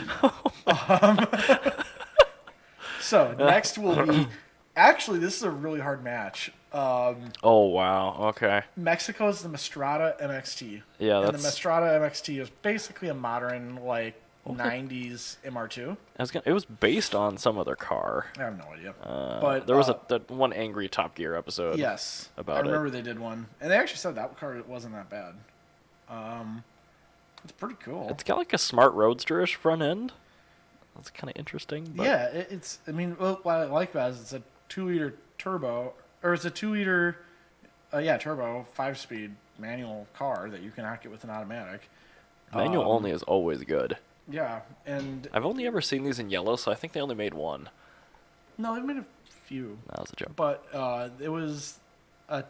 So, next will be. Actually, this is a really hard match. Oh wow. Okay. Mexico is the Mastrada MXT. Yeah, And the that's- Mastrada MXT is basically a modern, like, 90s MR2. It was based on some other car. I have no idea. But There was that one angry Top Gear episode. Yes, about I it. remember they did one, and they actually said that car wasn't that bad. It's pretty cool. It's got like a smart roadster-ish front end. That's kind of interesting. But Yeah, it's. I mean, well, what I like about it is it's a 2-liter turbo, or it's a 2-liter, turbo 5-speed manual car that you cannot get with an automatic. Manual only is always good. Yeah, and I've only ever seen these in yellow, so I think they only made one. no, they've made a few, That was a joke. but it was a.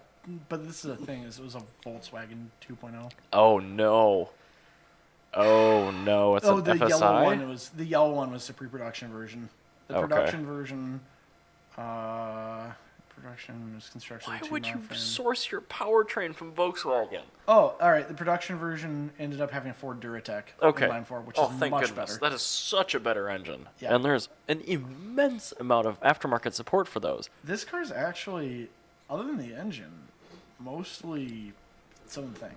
But this is the thing: is it was a Volkswagen 2.0. Oh no. Oh no, it's an the FSI? yellow one was the pre-production version. The Okay. production version, production was construction. Why would you source your powertrain from Volkswagen? Oh, all right. The production version ended up having a Ford Duratec Okay. inline four, which Oh, is thank much goodness. better. That is such a better engine. Yeah. And there's an immense amount of aftermarket support for those. This car's actually, other than the engine, mostly its own thing.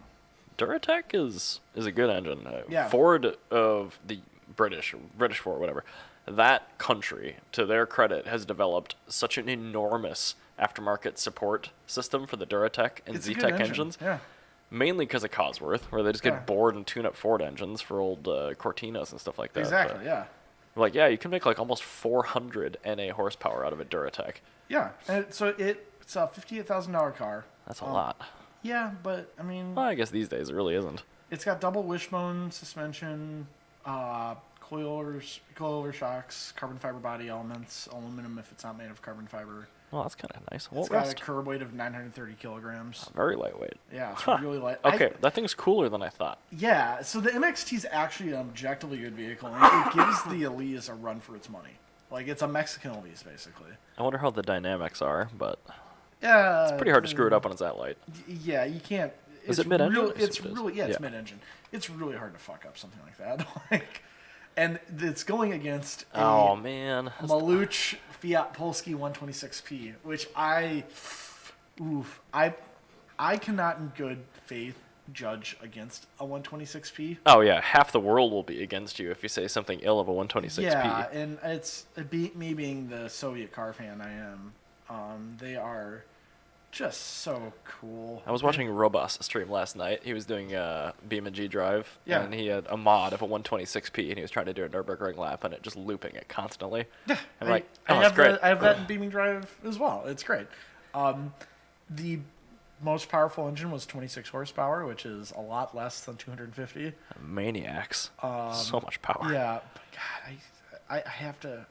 Duratec is a good engine. Yeah. Ford of the British Ford, whatever. That country, to their credit, has developed such an enormous aftermarket support system for the Duratec and It's a good Z-Tech engine. engines. Yeah. Mainly because of Cosworth, where they just get Yeah. bored and tune up Ford engines for old Cortinas and stuff like that. Exactly. But, Yeah. like, yeah, you can make like almost 400 NA horsepower out of a Duratec. Yeah. And so it's a $58,000 car. That's a lot. Yeah, but I mean, Well, I guess these days it really isn't. it's got double wishbone suspension, coilover shocks, carbon fiber body elements, aluminum if it's not made of carbon fiber. Well, that's kind of nice. It's Well, got a rust. curb weight of 930 kilograms. Very lightweight. Yeah, it's Huh. really light. Okay, that thing's cooler than I thought. Yeah, so the MXT is actually an objectively good vehicle, and it gives the Elise a run for its money. Like, it's a Mexican Elise, basically. I wonder how the dynamics are, but Yeah. it's pretty hard to screw it up when it's that light. Yeah, you can't. Is it's it mid-engine? real- I It's assume it is. really, yeah, it's Yeah. mid-engine. It's really hard to fuck up something like that. Like, and it's going against a Oh man. Maluch Fiat Polski 126P, which I cannot in good faith judge against a 126P. Oh yeah, half the world will be against you if you say something ill of a 126P. Yeah, and me being the Soviet car fan I am. They are just so cool. I was watching Robust stream last night. He was doing Beam and G Drive, Yeah. and he had a mod of a 126P, and he was trying to do a Nürburgring lap, and it just looping it constantly. Yeah, I'm like, I oh, have it's great. I have that in Beaming Drive as well. It's great. The most powerful engine was 26 horsepower, which is a lot less than 250. Maniacs. So much power. Yeah, but God, I have to.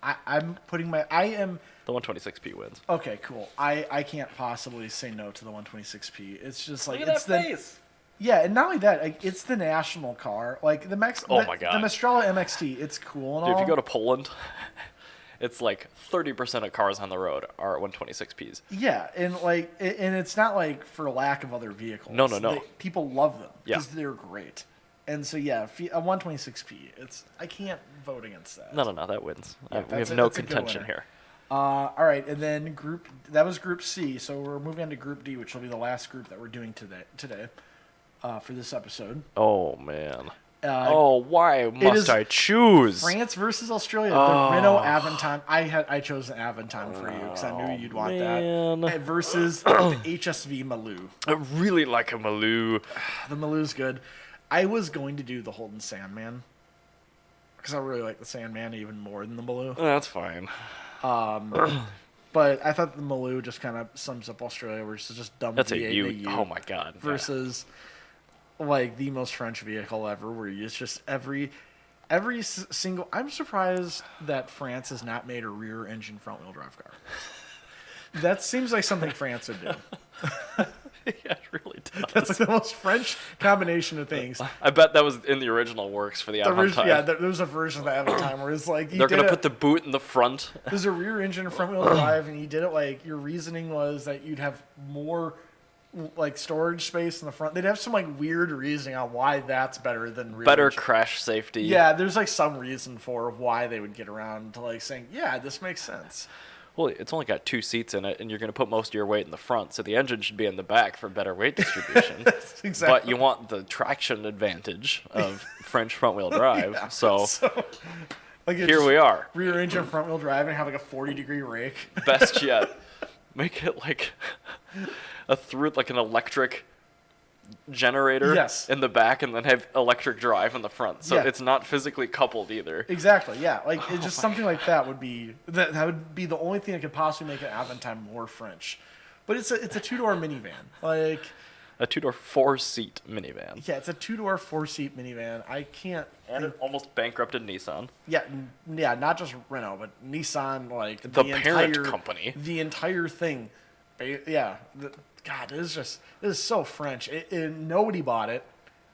I'm putting my. I am. The 126P wins. Okay, cool. I can't possibly say no to the 126P. It's just like Look at it's that the face. yeah, and not only that, like, it's the national car. Like the Oh the, my God. the Mistrala MXT. It's cool and Dude, all. if you go to Poland, it's like 30% of cars on the road are 126Ps. Yeah, and like, and it's not like for lack of other vehicles. No. People love them Yeah. because they're great. And so yeah, a 126P. I can't vote against that. No, that wins. Yeah, we have that's no a good contention winner. here. All right, and then that was Group C. So we're moving on to Group D, which will be the last group that we're doing today for this episode. Oh man. Uh, Why is must I choose? France versus Australia. The Renault Aventime. I chose the Aventime for you because I knew you'd want man. that. Versus the HSV Maloo. I really like a Maloo. The Maloo's good. I was going to do the Holden Sandman because I really like the Sandman even more than the Maloo. That's fine. But I thought the Maloo just kind of sums up Australia, where it's just dumb. That's a V8 U. and a U Oh my god. yeah. Versus like the most French vehicle ever, where it's just single. I'm surprised that France has not made a rear engine front wheel drive car. That seems like something France would do. Yeah, it really does. That's like the most French combination of things. I bet that was in the original works for the Avantime. Yeah, there's a version of the Avantime where it's like They're going to put the boot in the front. There's a rear engine front wheel drive, and you did it like your reasoning was that you'd have more like storage space in the front. They'd have some like weird reasoning on why that's better than rear Better engine. crash safety. Yeah, there's like some reason for why they would get around to like saying, yeah, this makes sense. Well, it's only got 2 seats in it, and you're going to put most of your weight in the front, so the engine should be in the back for better weight distribution. Exactly. But you want the traction advantage of French front-wheel drive, Yeah. so Like here we are. Rear engine front wheel drive and have like a 40-degree rake. Best yet. Make it like like an electric generator Yes. in the back, and then have electric drive in the front, so Yeah. it's not physically coupled either. Exactly, yeah. Like it's just something like that would be that would be the only thing that could possibly make an Avantime more French. But it's a 2-door minivan. Like A 2-door 4-seat minivan. yeah, it's a 2-door 4-seat minivan. I can't And an almost bankrupted Nissan. yeah, not just Renault, but Nissan, like The parent entire company. The entire thing. Yeah. God, this is so French. Nobody bought it,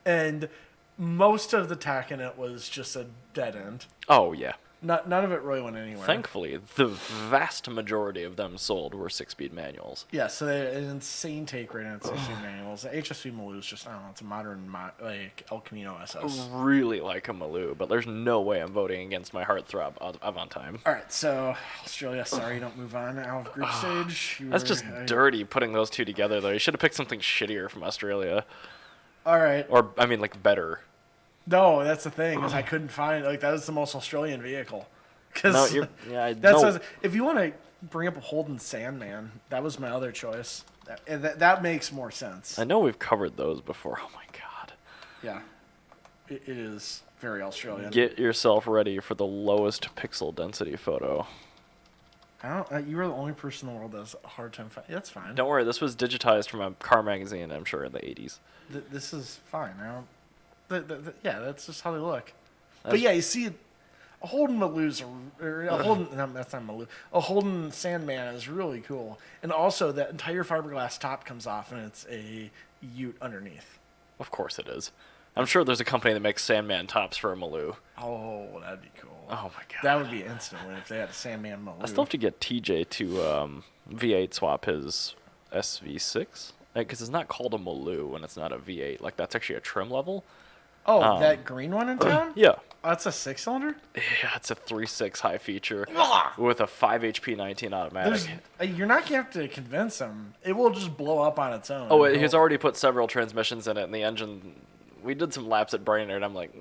and most of the tech in it was just a dead end. Oh, yeah. None of it really went anywhere. Thankfully, the vast majority of them sold were 6-speed manuals. Yeah, so they had an insane take rate on 6-speed manuals. The HSV Maloo is just, I don't know, it's a modern, like, El Camino SS. Really like a Maloo, but there's no way I'm voting against my heartthrob Avantime. All right, so Australia, sorry, don't move on out of group stage. That's just dirty putting those two together, though. You should have picked something shittier from Australia. All right. Or, I mean, like, better. No, that's the thing, is I couldn't find, like, that was the most Australian vehicle. No, Because no. if you want to bring up a Holden Sandman, that was my other choice. That makes more sense. I know we've covered those before. Oh, my God. Yeah. It is very Australian. Get yourself ready for the lowest pixel density photo. You were the only person in the world that has a hard time finding. That's fine. Don't worry, this was digitized from a car magazine, I'm sure, in the 80s. This is fine. Yeah, that's just how they look. But That's- yeah, you see, a Holden Maloo's or a Holden. No, that's not Maloo. A Holden Sandman is really cool, and also that entire fiberglass top comes off, and it's a Ute underneath. Of course it is. I'm sure there's a company that makes Sandman tops for a Maloo. Oh, that'd be cool. Oh, my God. That would be instant win if they had a Sandman Maloo. I still have to get TJ to V8 swap his SV6. Because it's not called a Maloo when it's not a V8. Like, that's actually a trim level. That green one in town? Yeah. Oh, that's a 6-cylinder? Yeah, it's a 3.6 high feature with a 5 HP 19 automatic. You're not going to have to convince him. It will just blow up on its own. Oh, he's already put several transmissions in it, and the engine... We did some laps at Brainerd, I'm like...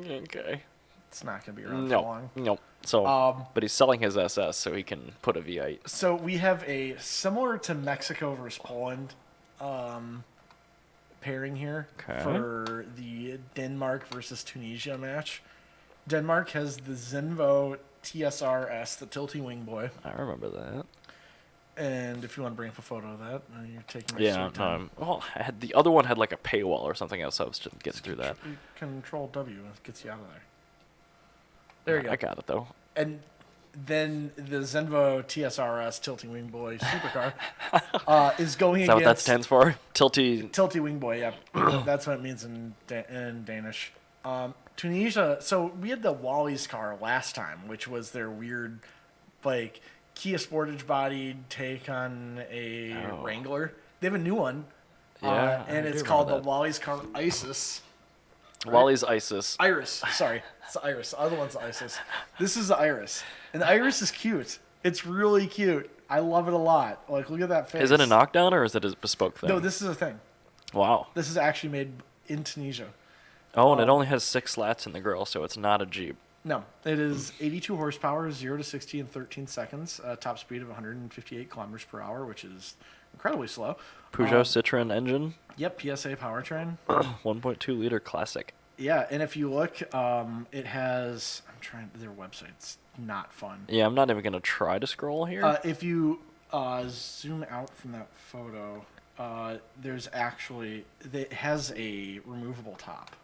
okay. It's not going to be around for No. long. No. So, but he's selling his SS so he can put a V8. So we have a similar to Mexico versus Poland pairing here Okay. for the Denmark versus Tunisia match. Denmark has the Zenvo TSR-S, the tilty wing boy. I remember that. And if you want to bring up a photo of that, you're taking my Yeah, sweet time. well, the other one had like a paywall or something else. I was just getting through that. Control W gets you out of there. There you go. I got it though. And then the Zenvo TSR-S tilting wing boy supercar is going Is that what that against stands for? Tilty. tilty wing boy. Yeah, that's what it means in Danish. Tunisia. So we had the Wally's car last time, which was their weird, like Kia Sportage bodied take on a Wrangler. They have a new one, Yeah, and I it's do called remember the Wally's car Isis. Wally's Isis. Iris, sorry. It's the Iris. The other one's the Isis. This is the Iris. And the Iris is cute. It's really cute. I love it a lot. Like, look at that face. Is it a knockdown or is it a bespoke thing? No, this is a thing. Wow. This is actually made in Tunisia. Oh, and it only has 6 slats in the grill, so it's not a Jeep. No, it is 82 horsepower, 0 to 60 in 13 seconds, top speed of 158 kilometers per hour, which is incredibly slow. Peugeot Citroen engine, Yep, PSA powertrain. 1.2 liter classic. Yeah, and if you look, it has. Their website's not fun. Yeah, I'm not even going to try to scroll here. If you zoom out from that photo, there's actually it has a removable top.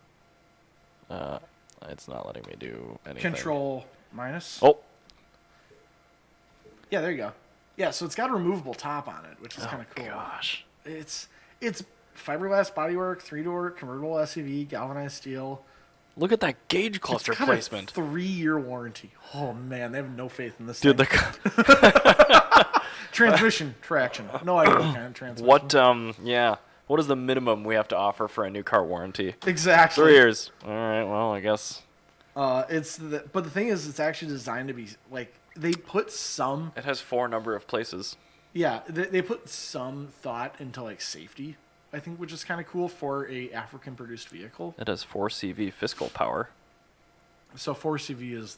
It's not letting me do anything. Control minus. Oh. Yeah, there you go. Yeah, so it's got a removable top on it, which is kind of cool. Gosh. It's fiberglass bodywork, 3-door convertible SUV, galvanized steel. Look at that gauge cluster It's got placement. a 3-year warranty. Oh man, they have no faith in this Dude, thing. Transmission, traction. No idea what kind of transmission. What is the minimum we have to offer for a new car warranty? Exactly. 3 years. All right, well, I guess. But the thing is, it's actually designed to be like they put some. It has 4 number of places. Yeah, they put some thought into like safety. I think, which is kind of cool for a African-produced vehicle. It has 4 CV fiscal power. So 4CV is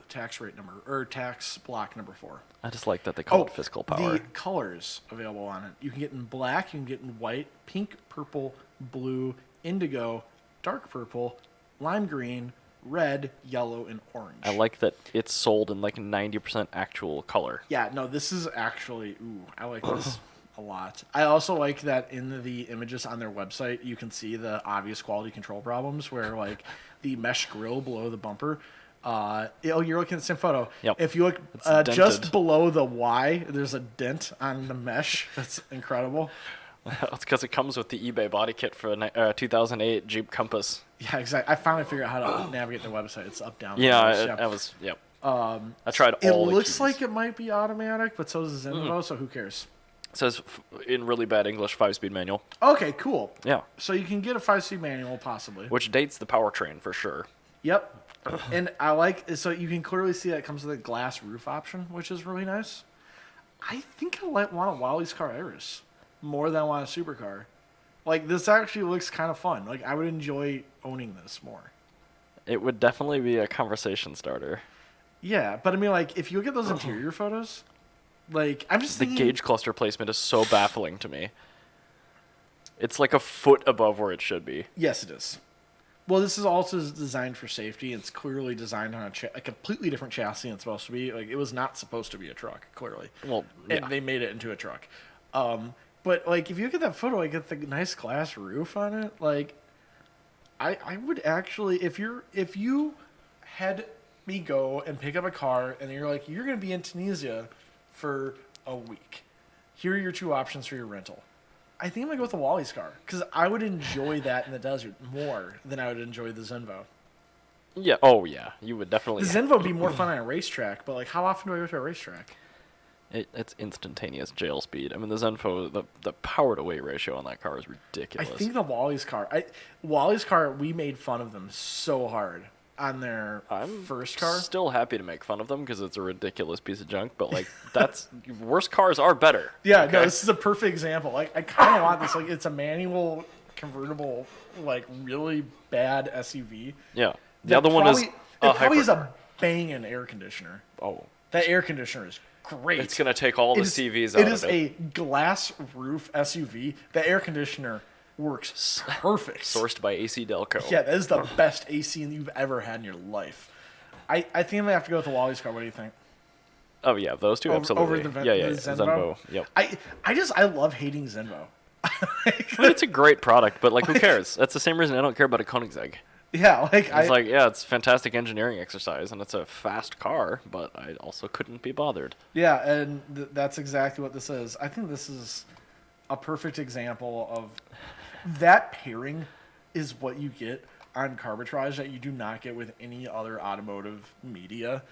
tax rate number or tax block number 4. I just like that they call it fiscal power. The colors available on it. You can get in black, you can get in white, pink, purple, blue, indigo, dark purple, lime green, red, yellow, and orange. I like that it's sold in like 90% actual color. Yeah, no, this is actually, I like this a lot. I also like that in the images on their website, you can see the obvious quality control problems where like the mesh grill below the bumper. You're looking at the same photo. Yep. If you look It's just dented. below the Y, there's a dent on the mesh. That's incredible. That's because it comes with the eBay body kit for a 2008 Jeep Compass. Yeah, exactly. I finally figured out how to navigate their website. It's up, down. Yeah, left. I was, yep. I tried It all the looks keys. like it might be automatic, but so does Zenvo, so who cares? It says in really bad English 5-speed manual. Okay, cool. Yeah. So you can get a 5-speed manual, possibly. Which dates the powertrain for sure. Yep. And I like, so you can clearly see that it comes with a glass roof option, which is really nice. I think I want a Wally's Car Iris more than I want a supercar. Like, this actually looks kind of fun. Like, I would enjoy owning this more. It would definitely be a conversation starter. Yeah, but I mean, like, if you look at those interior photos, like, I'm just The thinking... gauge cluster placement is so baffling to me. It's like a foot above where it should be. Yes, it is. Well, this is also designed for safety. It's clearly designed on a completely different chassis than it's supposed to be. Like, it was not supposed to be a truck, clearly. Well, And yeah. they made it into a truck. But, like, if you look at that photo, like, get the nice glass roof on it, like, I would actually, if you had me go and pick up a car and you're like, you're going to be in Tunisia for a week. Here are your 2 options for your rental. I think I'm going to go with the Wally's car because I would enjoy that in the desert more than I would enjoy the Zenvo. Yeah. Oh, yeah. You would definitely. The Zenvo would be more fun on a racetrack, but, like, how often do I go to a racetrack? It's instantaneous jail speed. I mean, the Zenfo, the power to weight ratio on that car is I ridiculous. think the Wally's car, we made fun of them so hard on their I'm first car. still happy to make fun of them because it's a ridiculous piece of junk. But like, that's worse cars are better. Yeah, okay? no, this is a perfect example. Like, I kind of want this. Like, it's a manual convertible, like, really bad SUV. Yeah. The That other one is probably- a it probably is hypercar. a banging air conditioner. Oh, That air conditioner is great. it's gonna take all the It is- CVs out It of is it. a glass roof SUV. The air conditioner works perfect. Sourced by AC Delco. Yeah, that is the best AC you've ever had in your life. I think I'm gonna have to go with the Wally's car. What do you think? Oh yeah, those two absolutely. Over the yeah, the Zenvo. Yep. I love hating Zenvo. I mean, it's a great product, but like, who cares? That's the same reason I don't care about a Koenigsegg. Yeah, like It's like, yeah, it's fantastic engineering exercise, and it's a fast car, but I also couldn't be bothered. yeah, and that's exactly what this is. I think this is a perfect example of that pairing is what you get on Carbitrage that you do not get with any other automotive media.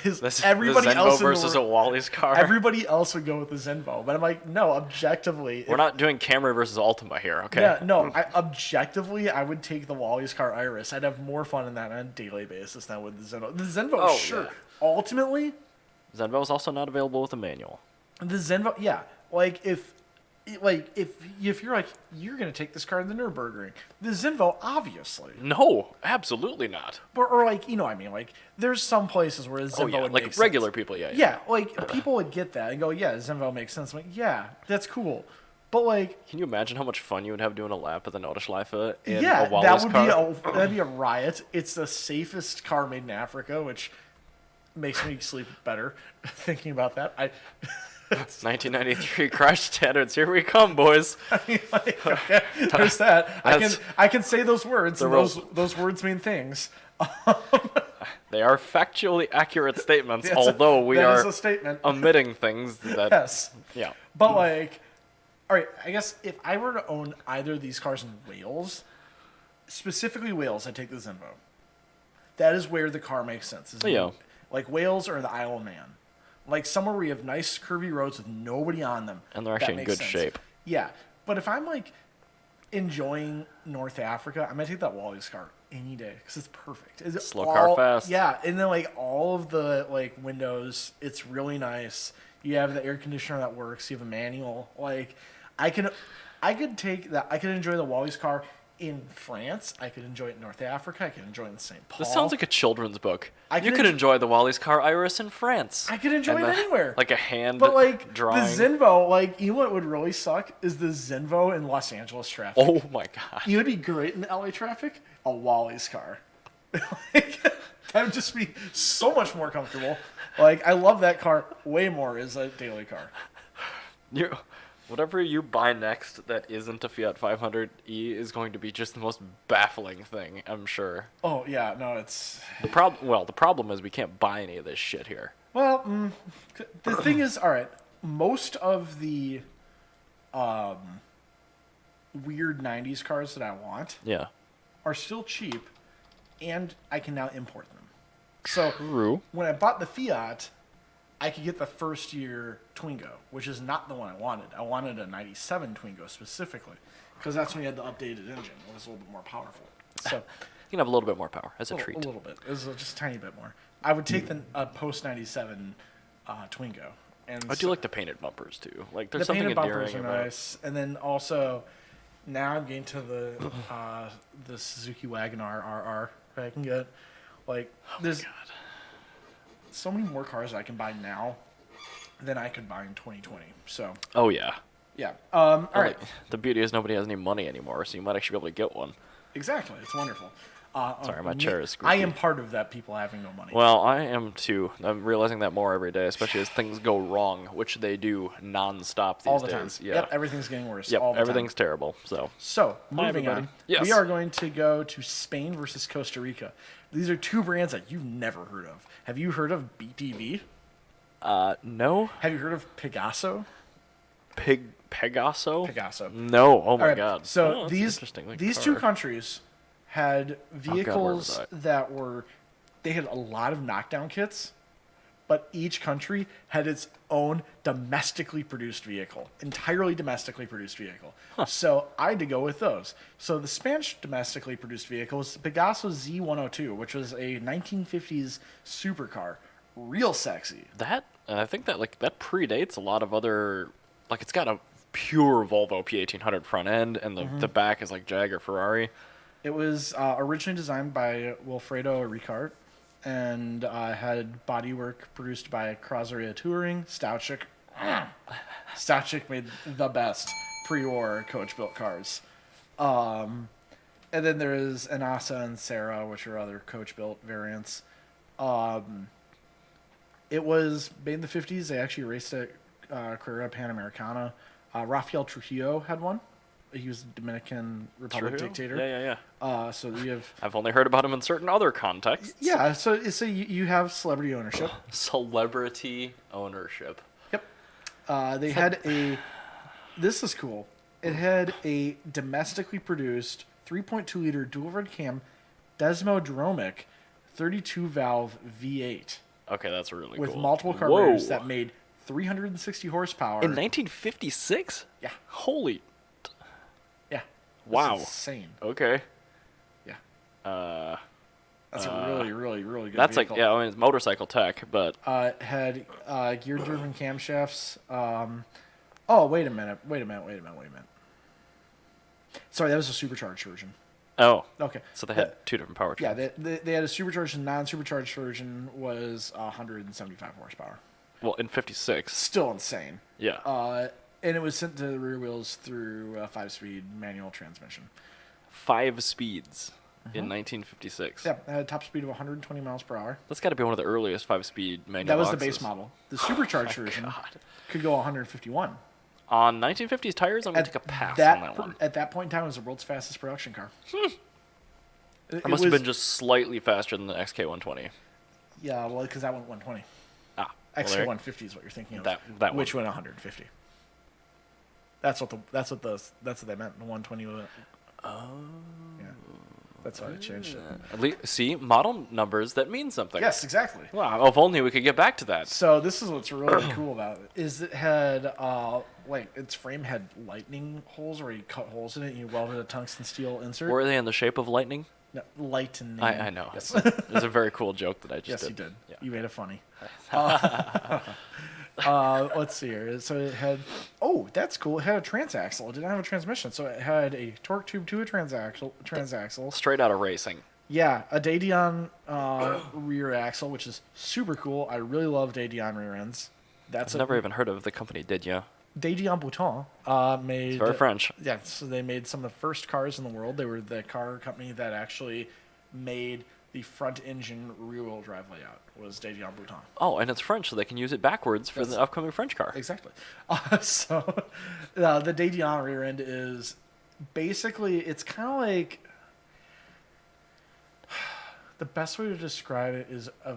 Is This everybody the Zenvo else in the versus a world- Wally's car. Everybody else would go with the Zenvo, but I'm like, no, objectively, We're not doing Camry versus Altima here, okay? Yeah, no. Objectively, I would take the Wally's car Iris. I'd have more fun in that on a daily basis than with the Zenvo. The Zenvo, Oh, sure. yeah. Ultimately, Zenvo is also not available with a manual. the Zenvo, yeah. Like if you're like you're gonna take this car to the Nürburgring, the Zenvo, obviously, No, absolutely not. or like what I mean, like there's some places where the Zenvo Oh yeah, would make like sense. regular people, yeah. Yeah, like people would get that and go, yeah, Zenvo makes sense. I'm like, yeah, that's cool, but like. Can you imagine how much fun you would have doing a lap of the Nordschleife in Yeah, a Wally's car? that'd be a riot. It's the safest car made in Africa, which makes me sleep better thinking about that. 1993 crash standards. Here we come, boys. I mean, like, okay, there's that. I can say those words, and those words mean things. They are factually accurate statements, Yes, although we that are is a statement. omitting things that. Yes. Yeah. But like, all right, I guess if I were to own either of these cars in Wales, specifically Wales, I'd take the Zinvo. That is where the car makes sense. Yeah. Like Wales or the Isle of Man. Like somewhere where you have nice curvy roads with nobody on them. And they're that actually in makes good sense. shape. Yeah. But if I'm like enjoying North Africa, I'm going to take that Wally's car any day because it's perfect. It's Slow car fast. Yeah. And then like all of the like windows, it's really nice. You have the air conditioner that works. You have a manual. Like I could take that. I could enjoy the Wally's car in France. I could enjoy it in North Africa. I could enjoy it in St. Paul. This sounds like a children's book. I You could could enjoy the Wally's car Iris in France. I could enjoy And it anywhere. Like a hand But like drawing. the Zinvo, like you know what would really suck is the Zinvo in Los Angeles traffic. Oh my god. You would be great in LA traffic. A Wally's car. Like, that would just be so much more comfortable. Like I love that car way more as a daily car. Whatever you buy next that isn't a Fiat 500e is going to be just the most baffling thing, I'm sure. Oh yeah, no, it's The problem is we can't buy any of this shit here. well. The thing is, all right. Most of the weird '90s cars that I want Yeah. are still cheap, and I can now import them. So True. when I bought the Fiat, I could get the first year Twingo, which is not the one I wanted. I wanted a 97 Twingo specifically, because that's when you had the updated engine. It was a little bit more powerful. So You can have a little bit more power as a treat. a little bit. It was just a tiny bit more. I would take the post 97 Twingo. And I do like the painted bumpers too. Like there's the something painted bumpers endearing are about. nice. And then also, now I'm getting to the Suzuki Wagon-R RR that I can get. Like, there's so many more cars I can buy now than I could buy in 2020. So, Oh yeah. yeah. All right. The beauty is nobody has any money anymore, so you might actually be able to get one. Exactly. It's wonderful. Sorry, my chair is I squeaky. am part of that, people having no money. Well, I am too. I'm realizing that more every day, especially as things go wrong, which they do nonstop these all the days. time. Yeah. Yep, everything's getting worse. Yep, all the everything's time. terrible. So So, moving everybody. on. Yes. We are going to go to Spain versus Costa Rica. These are two brands that you've never heard of. Have you heard of BTV? no. Have you heard of Pegaso? Pegaso? Pegaso. No. Oh my All right, god. So Oh, that's interesting. Like these two car. countries had where vehicles was that they had a lot of knockdown kits, but each country had its own domestically produced vehicle, entirely domestically produced vehicle. So I had to go with those. So the Spanish domestically produced vehicle was the Pegaso Z102, which was a 1950s supercar, real sexy. I think that predates a lot of other. Like it's got a pure Volvo P1800 front end, and the back is like Jag or Ferrari. It was originally designed by Wilfredo Ricard and had bodywork produced by Crosseria Touring. Stouchick made the best pre-war coach-built cars. And then there is Anasa and Sarah, which are other coach-built variants. It was made in the 50s. They actually raced at Carrera Panamericana. Rafael Trujillo had one. He was a Dominican Republic True? dictator. Yeah. So you have I've only heard about him in certain other contexts. yeah. So you have celebrity ownership. Celebrity ownership. Yep. They had a. This is cool. It had a domestically produced 3.2 liter dual red cam Desmodromic 32 valve V8 Okay, that's really with cool. multiple carburetors Whoa. that made 360 horsepower. In 1956? Yeah. Holy. Yeah. Wow. That's insane. Okay. Yeah. That's a really, really, really good That's vehicle. like, yeah, I mean, it's motorcycle tech, but Had gear-driven camshafts. Oh, wait a minute. Sorry, that was a supercharged version. oh, Okay. so they had two different powertrains. Yeah, they had a supercharged and non-supercharged version was 175 horsepower. Well, in 56. Still insane. Yeah. And it was sent to the rear wheels through a 5-speed manual transmission. 5 speeds. in 1956. Yeah, it had a top speed of 120 miles per hour. That's got to be one of the earliest 5-speed manual That was the boxes. base model. The supercharged version could go 151. On 1950s tires, I'm going to take a pass that, on that one. At that point in time, it was the world's fastest production car. It must have been just slightly faster than the XK120. Yeah, well, because that went 120. Ah, well, there- XK150 is what you're thinking of. That which one. went 150. That's what they meant. The 120. Oh. Yeah. That's why they changed it. At least, see, model numbers that mean something. Yes, exactly. Wow, if only we could get back to that. So this is what's really cool about it is it had its frame had lightning holes where you cut holes in it and you welded a tungsten steel insert. Were they in the shape of lightning? No, lightning. I know. Yes. It was a very cool joke that I just Yes, did. you did. Yeah. You made it funny. Let's see here. So it had. Oh, that's cool. It had a transaxle. It didn't have a transmission, so it had a torque tube to a transaxle. Straight out of racing. Yeah, a Dadeon rear axle, which is super cool. I really love Dadeon rear ends. That's I've never even heard of the company, did you? Dadeon Bouton made. It's very French. Yeah, so they made some of the first cars in the world. They were the car company that actually made the front engine rear-wheel drive layout. Was Dadeon Bouton. Oh, and it's French, so they can use it backwards for the upcoming French car. Exactly. So the Dadeon rear end is basically, it's kind of like, the best way to describe it is a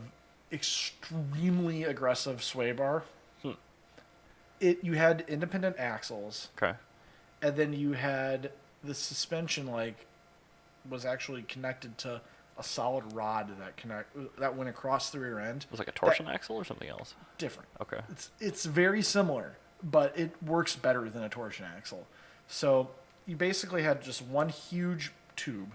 extremely aggressive sway bar. You had independent axles, Okay. and then you had the suspension was actually connected to a solid rod that went across the rear end. It was like a torsion axle or something else? Different. Okay. It's very similar, but it works better than a torsion axle. So you basically had just one huge tube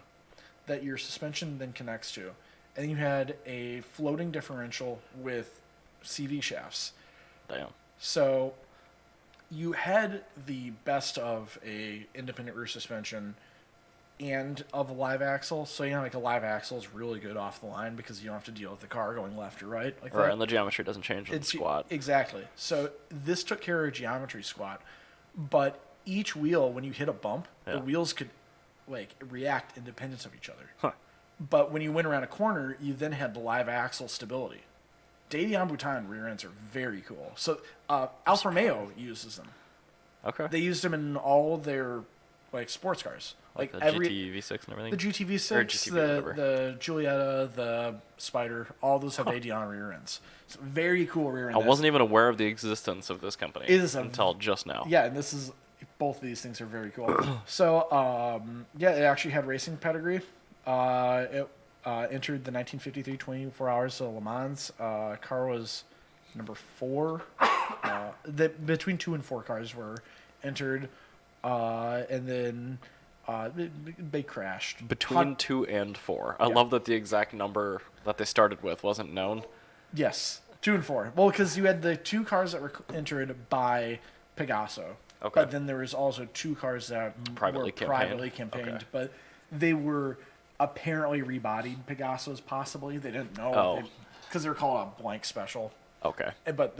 that your suspension then connects to, and you had a floating differential with CV shafts. Damn. So you had the best of a independent rear suspension and of a live axle. So like a live axle is really good off the line because you don't have to deal with the car going left or right like Right, that. and the geometry doesn't change with the squat. Exactly. So this took care of geometry squat, but each wheel, when you hit a bump, Yeah. the wheels could react independent of each other. Huh. But when you went around a corner, you then had the live axle stability. Dadeon Bouton rear ends are very cool. So Alfa Romeo uses them. Okay. They used them in all their sports cars. like the GT V6 and everything? The GTV6, Or GTV, whatever. the Giulietta, the Spider, all those have Dadeon rear ends. It's very cool rear end. I wasn't even aware of the existence of this company It is until just now. Yeah, and this is both of these things are very cool. So it actually had racing pedigree. It entered the 1953 24 Hours of Le Mans. Car was number 4. Between 2 and 4 cars were entered, and then they crashed. Between 2 and 4. I love that the exact number that they started with wasn't known. Yes, 2 and 4. Well, because you had the 2 cars that were entered by Pegaso. Okay. But then there was also 2 cars that Privately were campaigned? privately campaigned, Okay. but they were apparently rebodied Pegasos, possibly. They didn't know. Oh. Because they were called a blank special. Okay. But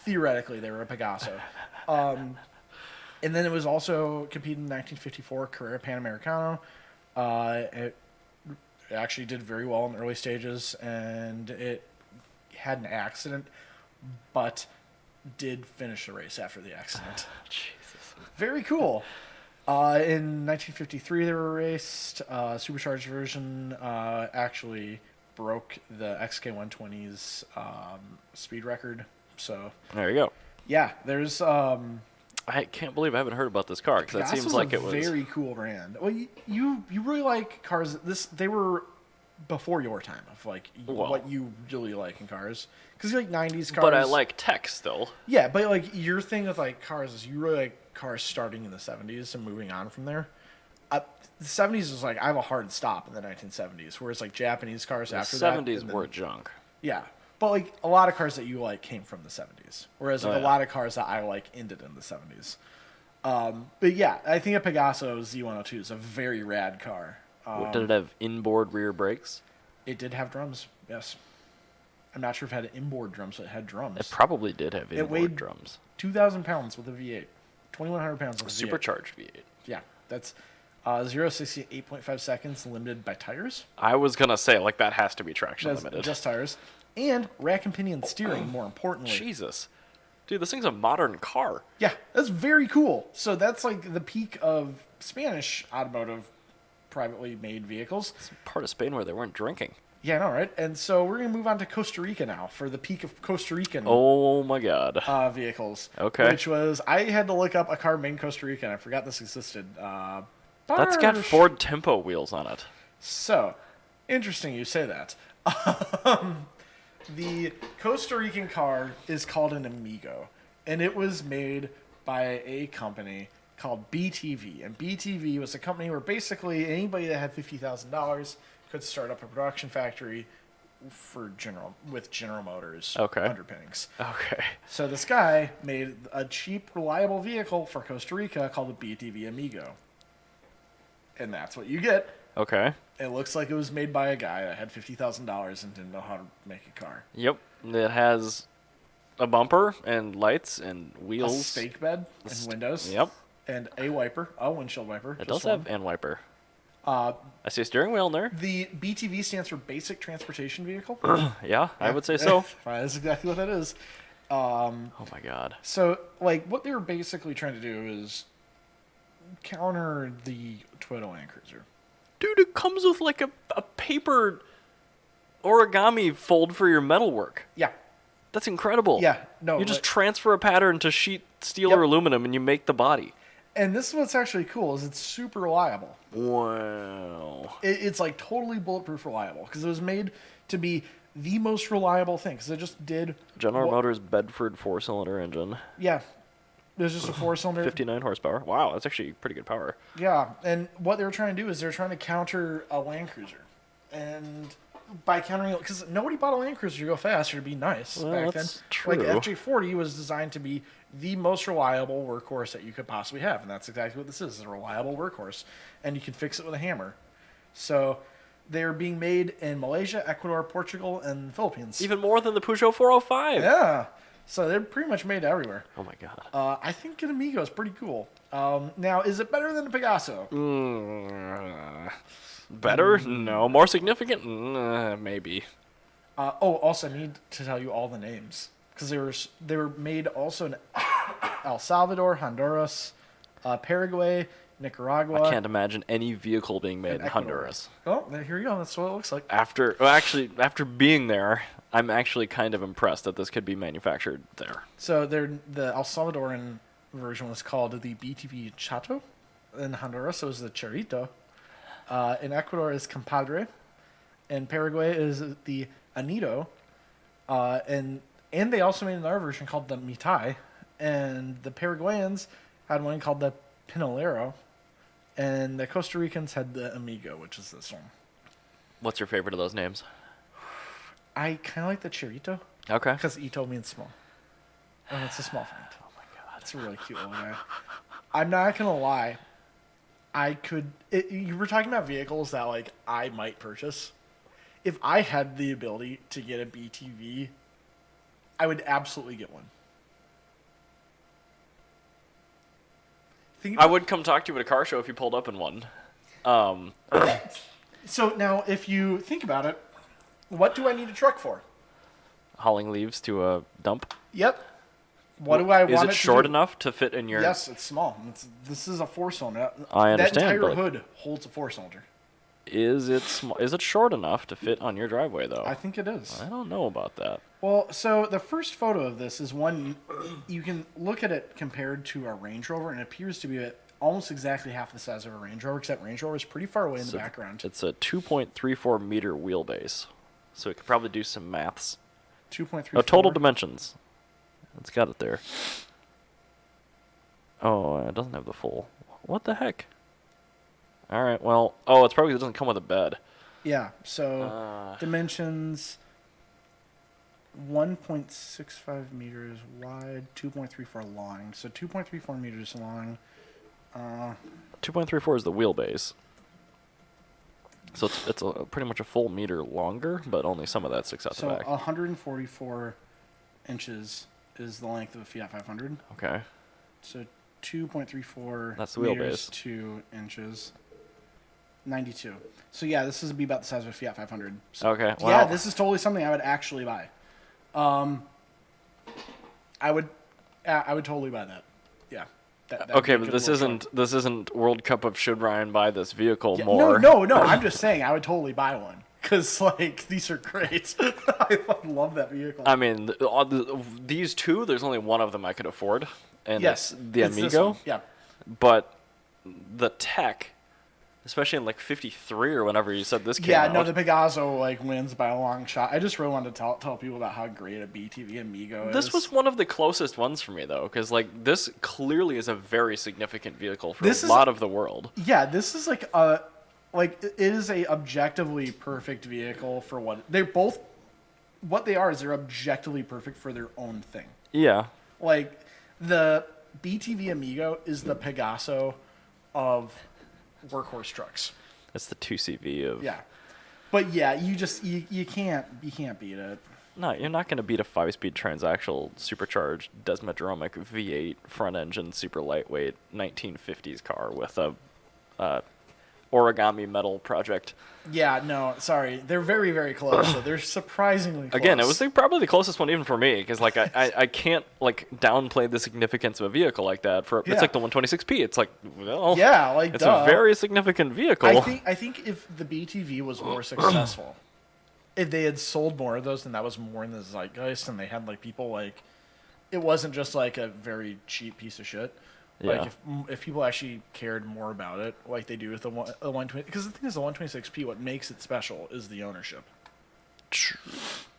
theoretically, they were a Pegaso. And then it was also competing in 1954 Carrera Panamericano. It actually did very well in the early stages, and it had an accident, but did finish the race after the accident. Jesus. Very cool. In 1953, they were raced. Supercharged version actually broke the XK120's speed record. So, There you go. yeah, there's... I can't believe I haven't heard about this car, because that seems Pegaso's like a it was... very cool brand. Well, you really like cars. They were before your time of Well. what you really like in cars, because you like 90s cars. But I like tech still. Yeah, but your thing with cars is you really like cars starting in the 70s and moving on from there. The 70s was I have a hard stop in the 1970s, whereas Japanese cars The after that. 70s and then- were junk. Yeah, but a lot of cars that you like came from the 70s, whereas Oh, a yeah. lot of cars that I like ended in the 70s. But yeah, I think a Pegaso Z102 is a very rad car. Did it have inboard rear brakes? It did have drums, yes. I'm not sure if it had inboard drums, but it had drums. It probably did have inboard weighed drums. 2,000 pounds with a V8. 2,100 pounds with a V8. Supercharged V8. Yeah, that's 0 to 60 at 8.5 seconds, limited by tires. I was gonna say like that has to be traction That's limited. just tires. And rack and pinion steering, more importantly. Jesus, dude, this thing's a modern car. Yeah, that's very cool. So that's like the peak of Spanish automotive privately made vehicles. It's part of Spain where they weren't drinking. Yeah, I know, right? And so we're going to move on to Costa Rica now for the peak of Costa Rican Oh my god. vehicles. Okay. Which was, I had to look up a car made in Costa Rica, and I forgot this existed. That's got Barsh. Ford Tempo wheels on it. So, interesting you say that. The Costa Rican car is called an Amigo, and it was made by a company called BTV. And BTV was a company where basically anybody that had $50,000 could start up a production factory for General Motors Okay. underpinnings. Okay. So this guy made a cheap, reliable vehicle for Costa Rica called the BTV Amigo. And that's what you get. Okay. It looks like it was made by a guy that had $50,000 and didn't know how to make a car. Yep. It has a bumper and lights and A wheels. stake bed and windows. Yep. And a wiper, a windshield wiper. It just does have one. and wiper. Uh, I see a steering wheel in there. the BTV stands for Basic Transportation Vehicle. Yeah, I would say so. That's exactly what that is. Oh my god. So, like, what they were basically trying to do is counter the Toyota Land Cruiser. Dude, it comes with like a paper origami fold for your metalwork. Yeah. That's incredible. Yeah, no, You just like- transfer a pattern to sheet steel Yep. or aluminum and you make the body. And this is what's actually cool is it's super reliable. Wow. It's like totally bulletproof reliable because it was made to be the most reliable thing because it just did General what- Motors Bedford 4-cylinder engine, Yeah, it was just a 4-cylinder. 59 horsepower. Wow, that's actually pretty good power. Yeah, and what they were trying to do is they were trying to counter a Land Cruiser, and by countering it, because nobody bought a Land Cruiser to go faster to be nice Well, back that's then. true. Like FJ40 was designed to be the most reliable workhorse that you could possibly have, and that's exactly what this is—a reliable workhorse, and you can fix it with a hammer. So they're being made in Malaysia, Ecuador, Portugal, and the Philippines. Even more than the Peugeot 405. Yeah, so they're pretty much made everywhere. Oh my god. I think an Amigo is pretty cool. Now, is it better than a Pegaso? Better? No. More significant? Maybe. Also, I need to tell you all the names because they were made also in El Salvador, Honduras, Paraguay, Nicaragua. I can't imagine any vehicle being made in Ecuador. Honduras. Oh, here you go. That's what it looks like. After being there, I'm actually kind of impressed that this could be manufactured there. So the El Salvadoran version was called the BTV Chato. In Honduras, it was the Charito. In Ecuador is Compadre. In Paraguay is the Anito. And they also made another version called the Mitai. And the Paraguayans had one called the Pinolero. And the Costa Ricans had the Amigo, which is this one. What's your favorite of those names? I kind of like the Charito Okay. because Ito means small. And it's a small font. Oh my god. It's a really cute little guy. I'm not going to lie. You were talking about vehicles that, like, I might purchase. If I had the ability to get a BTV, I would absolutely get one. I would come talk to you at a car show if you pulled up in one. So now, if you think about it, what do I need a truck for? Hauling leaves to a dump. Yep. What do I want Is it it to short do? enough to fit in your... Yes, it's small. This is a 4-cylinder. I That understand, entire but- hood holds a 4-cylinder. Is it short enough to fit on your driveway, though? I think it is. I don't know about that. Well, so the first photo of this is one you can look at it compared to a Range Rover, and it appears to be almost exactly half the size of a Range Rover, except Range Rover is pretty far away in the background. It's a 2.34 meter wheelbase, so it could probably do some maths. 2.3. Oh, total dimensions. It's got it there. Oh, it doesn't have the full. What the heck? All right, well, it's probably 'cause it doesn't come with a bed. Yeah, so dimensions 1.65 meters wide, 2.34 long. So 2.34 meters long. 2.34 is the wheelbase. So it's pretty much a full meter longer, but only some of that sticks out So the back. 144 inches is the length of a Fiat 500. Okay. So 2.34 That's the meters, wheelbase. 2 inches. 92. So yeah, this is be about the size of a Fiat 500. So, Okay, Yeah, wow. this is totally something I would actually buy. I would totally buy that. Yeah. That'd Okay, be a but good little car. this isn't World Cup of should Ryan buy this vehicle Yeah, more. No. I'm just saying I would totally buy one because like these are great. I fucking love that vehicle. I mean, these two, there's only one of them I could afford, and yes, it's the it's this Amigo. one. Yeah. But the tech, especially in like 53 or whenever you said this came Yeah, out. no, the Pegaso like wins by a long shot. I just really wanted to tell people about how great a BTV Amigo is. This was one of the closest ones for me though, because like this clearly is a very significant vehicle for This a is- lot of the world. Yeah, this is it is a objectively perfect vehicle for what they're both. What they are is they're objectively perfect for their own thing. Yeah, Like the BTV Amigo is the Pegaso of workhorse trucks. it's the 2CV of. Yeah, but yeah, you can't beat it. No, you're not going to beat a 5-speed transaxle supercharged Desmodromic V8 front engine super lightweight 1950s car with a origami metal project. Yeah, no, sorry, they're very very close. So they're surprisingly close. Again, it was probably the closest one even for me because like I can't like downplay the significance of a vehicle like that. Yeah. It's like the 126p. It's like well, Yeah, like, it's duh. a very significant vehicle. I think if the BTV was more successful, if they had sold more of those, then that was more in the zeitgeist, and they had like people like, it wasn't just like a very cheap piece of shit. Yeah. Like if people actually cared more about it, like they do with the 120, because the thing is the 126p, what makes it special is the ownership.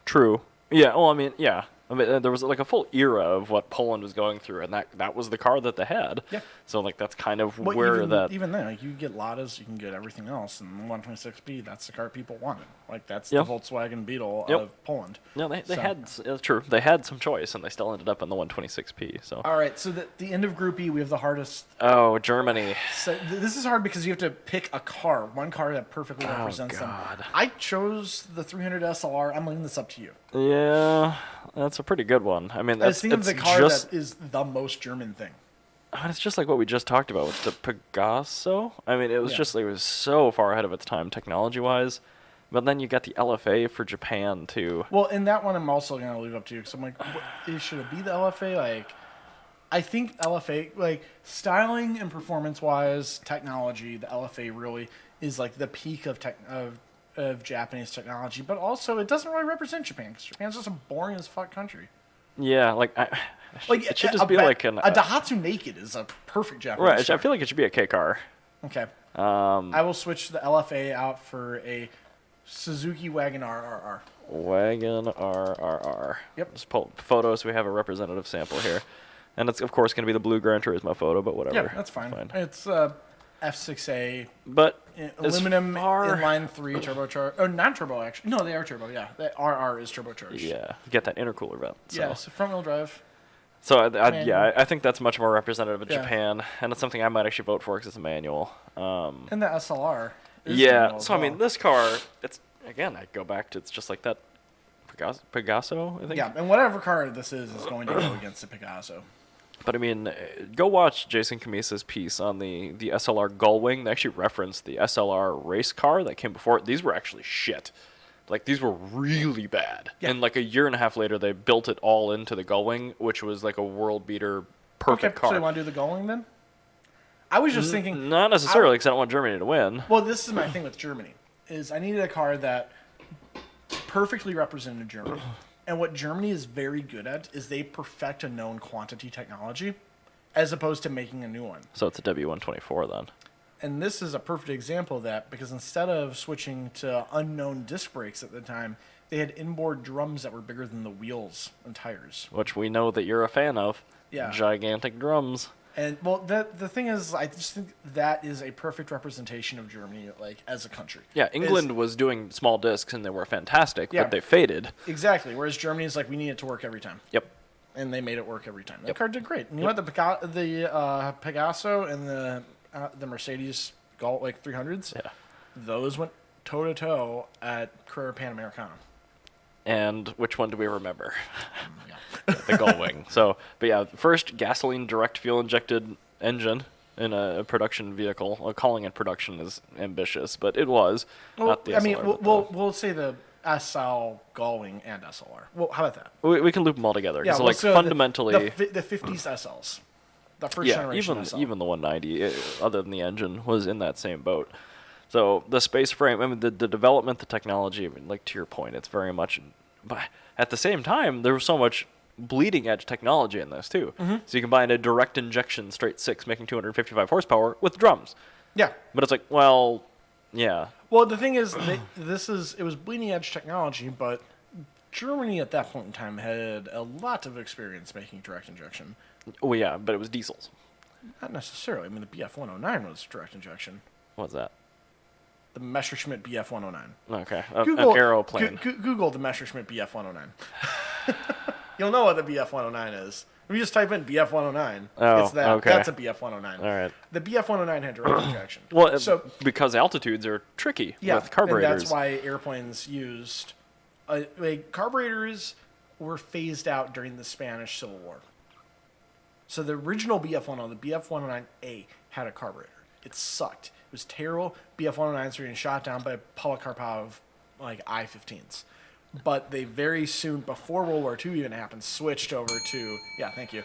True. Yeah. Well, I mean, yeah. I mean, there was like a full era of what Poland was going through, and that was the car that they had. Yeah. So like that's kind of But where that. even then, like you get Ladas, you can get everything else, and the 126p, that's the car people wanted. Like that's Yep. the Volkswagen Beetle Yep. of Poland. No, they So- had. It's true. They had some choice, and they still ended up in the 126p. So. All right, so the end of Group E, we have the hardest. Oh, Germany. So this is hard because you have to pick a car, one car that perfectly represents them. God. I chose the 300 SLR. I'm leaving this up to you. Yeah, that's a pretty good one. I mean, I that's think of it's the car just that is the most German thing. I mean, it's just like what we just talked about with the Pegaso. I mean, it was Yeah. just it was so far ahead of its time technology-wise. But then you got the LFA for Japan too. Well, in that one, I'm also gonna leave it up to you because I'm like, should it be the LFA? Like, I think LFA, like styling and performance-wise, technology, the LFA really is like the peak of of Japanese technology. But also, it doesn't really represent Japan because Japan's just a boring as fuck country. Yeah, like Like it should just be like an a Daihatsu Naked is a perfect Japanese right. car. I feel like it should be a K car. Okay. I will switch the LFA out for a Suzuki Wagon RRR. Wagon RRR. Yep. Just pull photos. We have a representative sample here, and it's of course going to be the blue Gran Turismo photo, but whatever. Yeah, that's fine. It's It's F6A But as aluminum far- inline 3 turbocharged. Oh, not turbo actually. No, they are turbo. Yeah, the RR is turbocharged. yeah, get that intercooler vent. So. Yeah, so front wheel drive. So Manual. I think that's much more representative of Yeah. Japan, and it's something I might actually vote for because it's a manual. And the SLR. Is Yeah. manual as So I well. mean, this car, it's again, I go back to it's just like that Pegaso, I think. Yeah, and whatever car this is going to go against the Picasso. But I mean, go watch Jason Camisa's piece on the SLR Gullwing. They actually referenced the SLR race car that came before it. These were actually shit. Like, these were really bad. Yeah. And like a year and a half later, they built it all into the Gullwing, which was like a world beater, perfect Okay, car. so you want to do the Gullwing then? I was just thinking. Not necessarily, because I don't want Germany to win. Well, this is my thing with Germany, is I needed a car that perfectly represented Germany. And what Germany is very good at is they perfect a known quantity technology as opposed to making a new one. So it's a W124 then. And this is a perfect example of that because instead of switching to unknown disc brakes at the time, they had inboard drums that were bigger than the wheels and tires. Which we know that you're a fan of. Yeah. Gigantic drums. And well, the thing is, I just think that is a perfect representation of Germany, like as a country. Yeah, Is- England was doing small discs and they were fantastic, Yeah. but they faded. exactly. Whereas Germany is like, we need it to work every time, Yep. and they made it work every time. That Yep. car did great. And you know what? The Pegaso and the Mercedes like 300s, Yeah. those went toe to toe at Carrera Panamericana. And which one do we remember? Yeah. The Gullwing. So, but yeah, first gasoline direct fuel injected engine in a production vehicle. Calling it production is ambitious, but it was Well, not the I mean, SLR. we'll, but we'll, we'll say the SL Gullwing and SLR. Well, how about that? we can loop them all together. Yeah, so well, like so fundamentally, the 50s SLs, the first yeah, generation SL. even the 190, other than the engine, was in that same boat. So the space frame, I mean, the development, the technology, I mean, like to your point, it's very much. But at the same time, there was so much bleeding edge technology in this too. Mm-hmm. So you combine a direct injection straight six, making 255 horsepower with drums. Yeah. But it's like, well, yeah, Well, the thing is, it was bleeding edge technology, but Germany at that point in time had a lot of experience making direct injection. well, yeah, but it was diesels. Not necessarily. I mean, the BF-109 was direct injection. What's that? The Messerschmitt BF-109. Okay, an aeroplane. Google the Messerschmitt BF-109. You'll know what the BF-109 is. If you just type in BF-109, Oh, it's that. okay. That's a BF-109. All right. The BF-109 had direct injection. Well, so because altitudes are tricky yeah, with carburetors. and that's why airplanes used carburetors were phased out during the Spanish Civil War. So the original BF-109, the BF-109A, had a carburetor. It sucked. It was terrible. BF-109s were getting shot down by Polikarpov like I-15s. But they very soon, before World War II even happened, switched over to thank you.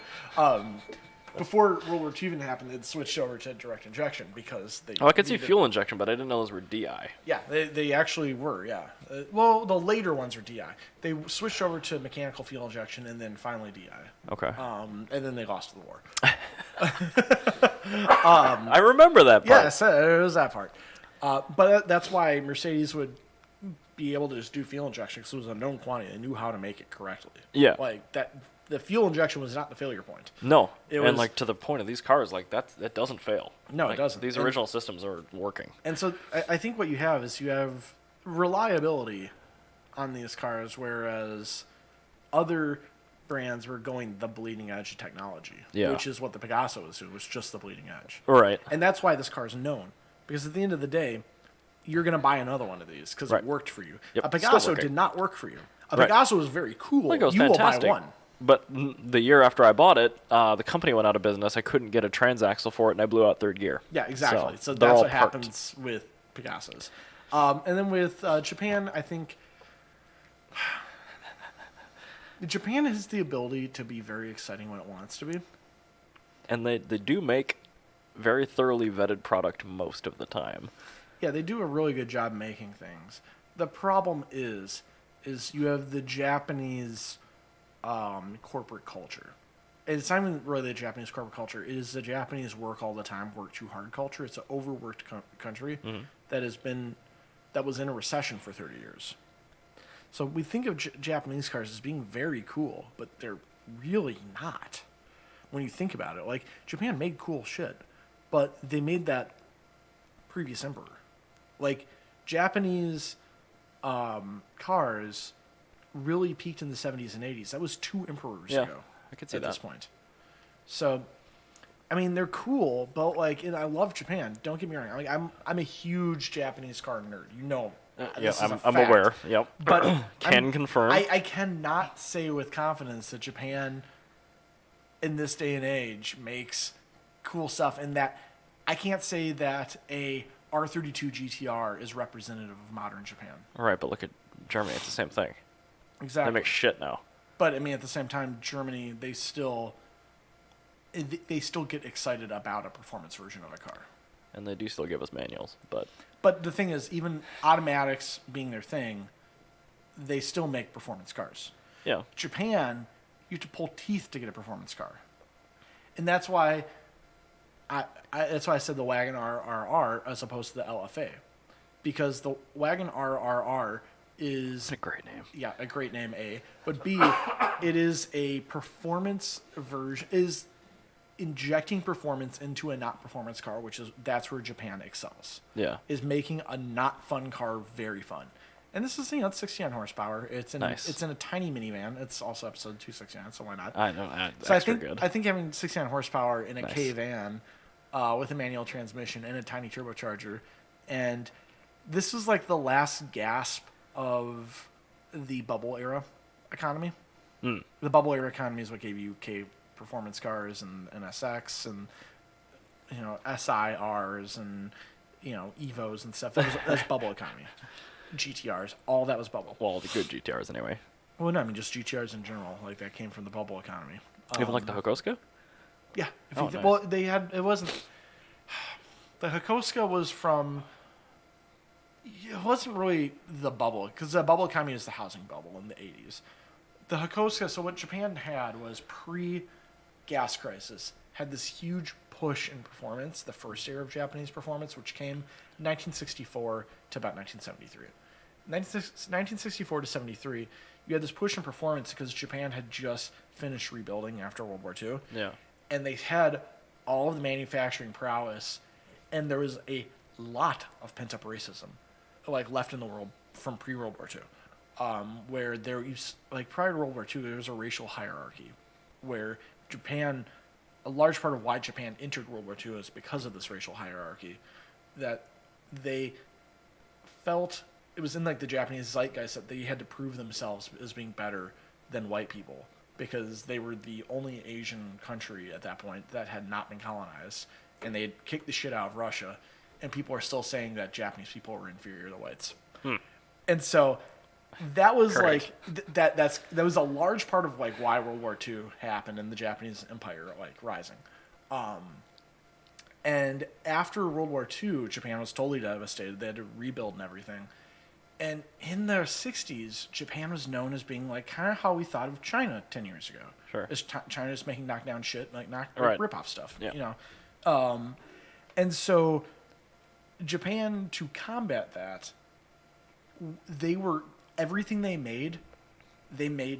Before World War II even happened, they'd switched over to direct injection because they. Oh, I could see needed- fuel injection, but I didn't know those were DI. Yeah, they actually were. Yeah. Well, the later ones are DI. They switched over to mechanical fuel injection and then finally DI. Okay. And then they lost the war. I remember that part. Yes, it was that part. But that's why Mercedes would be able to just do fuel injection because it was a known quantity. They knew how to make it correctly. Yeah. Like that, the fuel injection was not the failure point. No, It and was- like to the point of these cars, like that doesn't fail. No, it Like, doesn't. These And- original systems are working. And so I think what you have is you have reliability on these cars, whereas other brands were going the bleeding edge of technology, Yeah. which is what the Pegaso was doing, was just the bleeding edge. Right. And that's why this car is known, because at the end of the day, you're going to buy another one of these because Right. it worked for you. Yep, A still Pegaso working. did not work for you. A Right. Pegaso was very cool. Like it was You fantastic. will buy one. But the year after I bought it, the company went out of business. I couldn't get a transaxle for it, and I blew out third gear. Yeah, exactly. So they're that's all what parked. happens with Pegasos. And then with Japan, I think Japan has the ability to be very exciting when it wants to be. And they do make very thoroughly vetted product most of the time. Yeah, they do a really good job making things. The problem is you have the Japanese corporate culture. And it's not even really the Japanese corporate culture. It is the Japanese work all the time, work too hard culture. It's an overworked country that was in a recession for 30 years. So we think of Japanese cars as being very cool, but they're really not. When you think about it, like Japan made cool shit, but they made that previous emperor. Like Japanese cars really peaked in the 70s and 80s. That was 2 emperors Yeah, ago. I could see at that. this point. So, I mean, they're cool, but like, and I love Japan. Don't get me wrong. Like, I'm a huge Japanese car nerd. You know, Yeah, this is a I'm fact. aware. Yep. But Can confirm. I cannot say with confidence that Japan, in this day and age, makes cool stuff, and that I can't say that a R32 GTR is representative of modern Japan. All right, but look at Germany. It's the same thing. Exactly. They make shit now. But I mean, at the same time, Germany they still get excited about a performance version of a car. And they do still give us manuals, but But the thing is, even automatics being their thing, they still make performance cars. yeah. Japan, you have to pull teeth to get a performance car, and that's why that's why I said the Wagon RRR as opposed to the LFA, because the Wagon RRR is It's a great name. yeah, a great name, A. But B, it is a performance version, is injecting performance into a not performance car, that's where Japan excels. Yeah. Is making a not fun car very fun. And this is, it's 69 horsepower. It's in Nice. it's in a tiny minivan. It's also episode 269, so why not? I know. So Extra good. I think having 69 horsepower in a Nice. K van with a manual transmission and a tiny turbocharger, and this is like the last gasp of the bubble era economy. The bubble era economy is what gave you K performance cars and NSX, and SIRs and Evos and stuff. That was bubble economy. GTRs, all that was bubble. Well, the good GTRs anyway. Well, no, I mean just GTRs in general. Like that came from the bubble economy. Even like the Hakoska? Yeah. Oh, nice. Well, they had. It wasn't. The Hakoska was from. It wasn't really the bubble, because the bubble economy is the housing bubble in the 80s. The Hakoska, so what Japan had was pre-gas crisis, had this huge push in performance, the first era of Japanese performance, which came 1964 to about 1973. 1964 to 73, you had this push in performance because Japan had just finished rebuilding after World War II. Yeah. And they had all of the manufacturing prowess, and there was a lot of pent-up racism like left in the world from pre-World War II, where there used, like prior to World War II, there was a racial hierarchy, where Japan, a large part of why Japan entered World War II is because of this racial hierarchy, that they felt it was in like the Japanese zeitgeist that they had to prove themselves as being better than white people because they were the only Asian country at that point that had not been colonized, and they had kicked the shit out of Russia. And people are still saying that Japanese people were inferior to whites, and so that was Correct. like that was a large part of like why World War II happened and the Japanese Empire like rising. And after World War II, Japan was totally devastated. They had to rebuild and everything. And in the 60s, Japan was known as being like kind of how we thought of China 10 years ago. Sure. As China just making knockdown shit, like Right. rip-off stuff, Yeah. And so Japan, to combat that, everything they made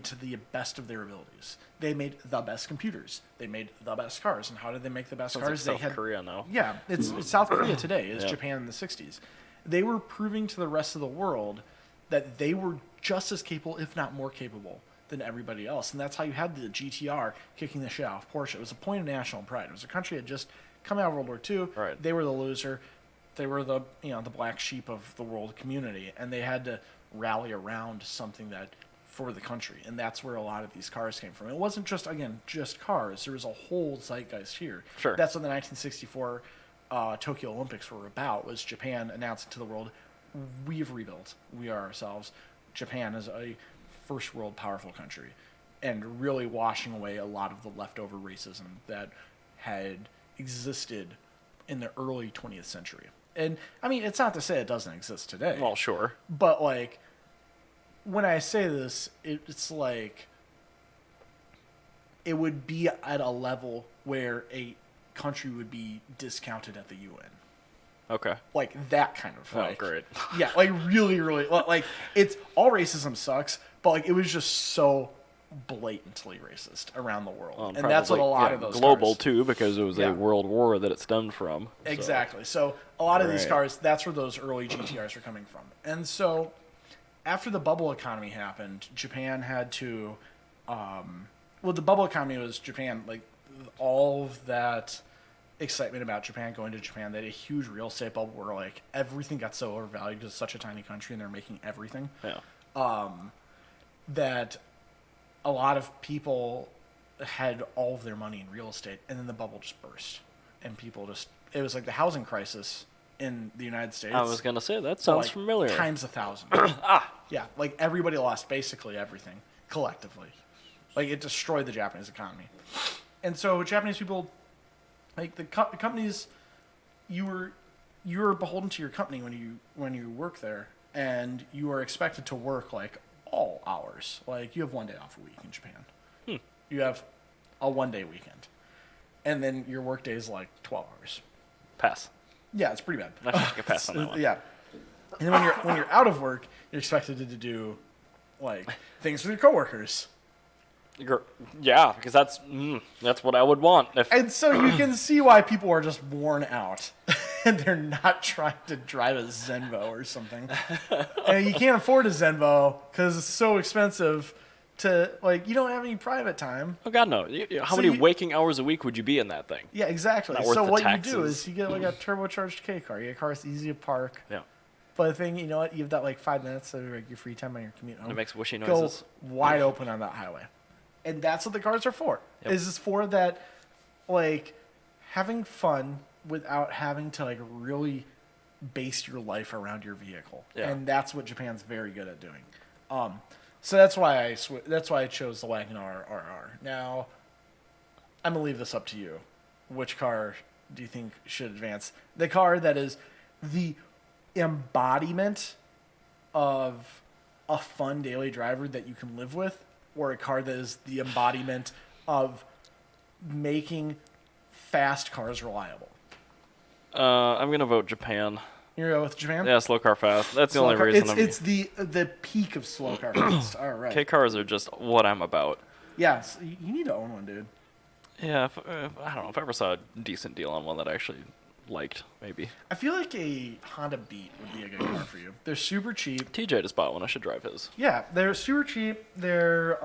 to the best of their abilities. They made the best computers. They made the best cars. And how did they make the best Sounds cars? like South Korea now. Yeah, it's South Korea today. It's Yeah. Japan in the 60s. They were proving to the rest of the world that they were just as capable, if not more capable, than everybody else. And that's how you had the GTR kicking the shit out of Porsche. It was a point of national pride. It was a country that had just come out of World War II. Right. They were the loser. They were the the black sheep of the world community, and they had to rally around something that for the country, and that's where a lot of these cars came from. It wasn't just cars. There was a whole zeitgeist here. Sure. That's what the 1964 Tokyo Olympics were about. Was Japan announcing to the world, we've rebuilt. We are ourselves. Japan is a first world powerful country, and really washing away a lot of the leftover racism that had existed in the early 20th century. And I mean, it's not to say it doesn't exist today. Well, sure. But like, when I say this, it's like it would be at a level where a country would be discounted at the UN. Okay. Like that kind of Oh, like, great. yeah, like really, really like it's all racism sucks, but like it was just so blatantly racist around the world, Well, and that's what a probably, lot of those global cars, too, because it was Yeah. a world war that it stemmed from. so. Exactly. So a lot of these Right. cars, that's where those early GTRs are coming from. And so after the bubble economy happened, Japan had to, the bubble economy was Japan, like all of that excitement about Japan going to Japan. They had a huge real estate bubble where like everything got so overvalued because it's such a tiny country and they're making everything. Yeah. That a lot of people had all of their money in real estate, and then the bubble just burst, and it was like the housing crisis in the United States. I was gonna say that sounds like, familiar. Times 1,000. Yeah, like everybody lost basically everything collectively. Like it destroyed the Japanese economy, and so Japanese people, like the companies, you were beholden to your company when you work there, and you are expected to work like all hours. Like you have one day off a week in Japan. You have a 1-day weekend, and then your work day is like 12 hours. Pass. Yeah, it's pretty bad. I should get pass on that one. Yeah, and then when you're out of work, you're expected to do like things with your coworkers. Yeah, because that's what I would want. If And so you can see why people are just worn out and they're not trying to drive a Zenvo or something. And you can't afford a Zenvo because it's so expensive to, like, you don't have any private time. oh God, no. How So many you- waking hours a week would you be in that thing? Yeah, exactly. Not worth So the what you do taxes. is you get like a turbocharged K car. You get a car that's easy to park. Yeah. But the thing, you know what? You've got like 5 minutes of like your free time on your commute home. It makes wishy Go noises. wide open on that highway. And that's what the cars are for. Yep. Is for that, like, having fun without having to like really base your life around your vehicle. Yeah. And that's what Japan's very good at doing. So that's why I chose the Wagon RR. Now, I'm gonna leave this up to you. Which car do you think should advance? The car that is the embodiment of a fun daily driver that you can live with, or a car that is the embodiment of making fast cars reliable? I'm gonna vote Japan. You're gonna go with Japan? Yeah, slow car fast. That's the Slow only car- reason It's the peak of slow car fast. All right. K cars are just what I'm about. Yeah, so you need to own one, dude. Yeah, I don't know if I ever saw a decent deal on one that I actually liked. Maybe I feel like a Honda Beat would be a good car for you. They're super cheap. TJ just bought one. I should drive his. Yeah, they're super cheap. They're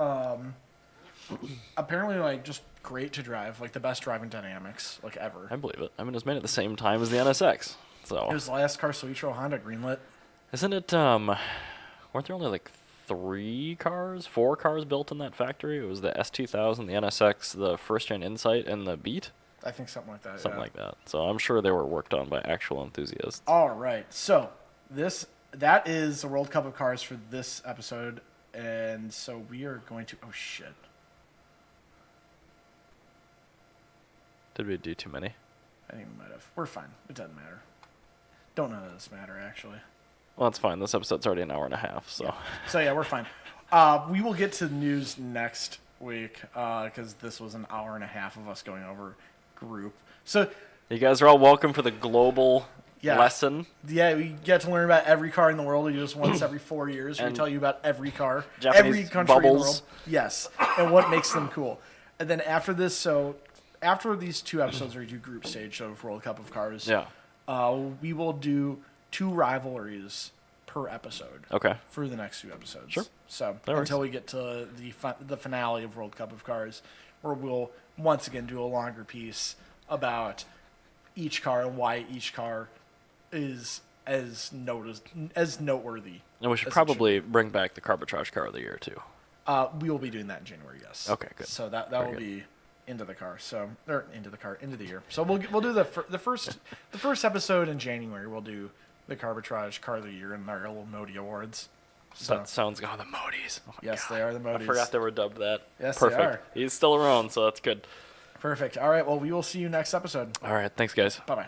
apparently like just great to drive, like the best driving dynamics like ever. I believe it. I mean, it was made at the same time as the NSX. So It was the last car Soichiro Honda greenlit. isn't it? Weren't there only like 4 cars built in that factory? It was the S2000, the NSX, the first gen Insight, and the Beat. I think something like that. Something yeah. like that. So I'm sure they were worked on by actual enthusiasts. All right, so that is the World Cup of Cars for this episode, and so we are going to. Oh shit! Did we do too many? I think we might have. We're fine. It doesn't matter. Don't none of this matter actually. Well, that's fine. This episode's already an hour and a half, so. Yeah. So yeah, we're fine. We will get to news next week because this was an hour and a half of us going over group. So You guys are all welcome for the global Yeah. lesson. yeah, we get to learn about every car in the world. We do this once every 4 years. We And tell you about every car, Japanese every country in the bubbles. world. Yes, and what makes them cool. And then after this, so after these 2 episodes, we do group stage of World Cup of Cars. Yeah. We will do 2 rivalries per episode. Okay. For the next 2 episodes. Sure. So That works. until we get to the finale of World Cup of Cars, where we'll once again do a longer piece about each car and why each car is as noteworthy. And we should as it probably bring back the Carbitrage car of the year, too. We will be doing that in January. Yes. Okay, good. So that Very will good. be into the car. So or into the year. So we'll do the first episode in January. We'll do the Carbitrage car of the year and our little Modi awards. So That sounds good. Oh, the Modis. Oh my yes, God. they are the Modis. I forgot they were dubbed that. Yes, they Perfect. are. He's still around, so that's good. Perfect. All right. Well, we will see you next episode. All right. Thanks, guys. Bye bye.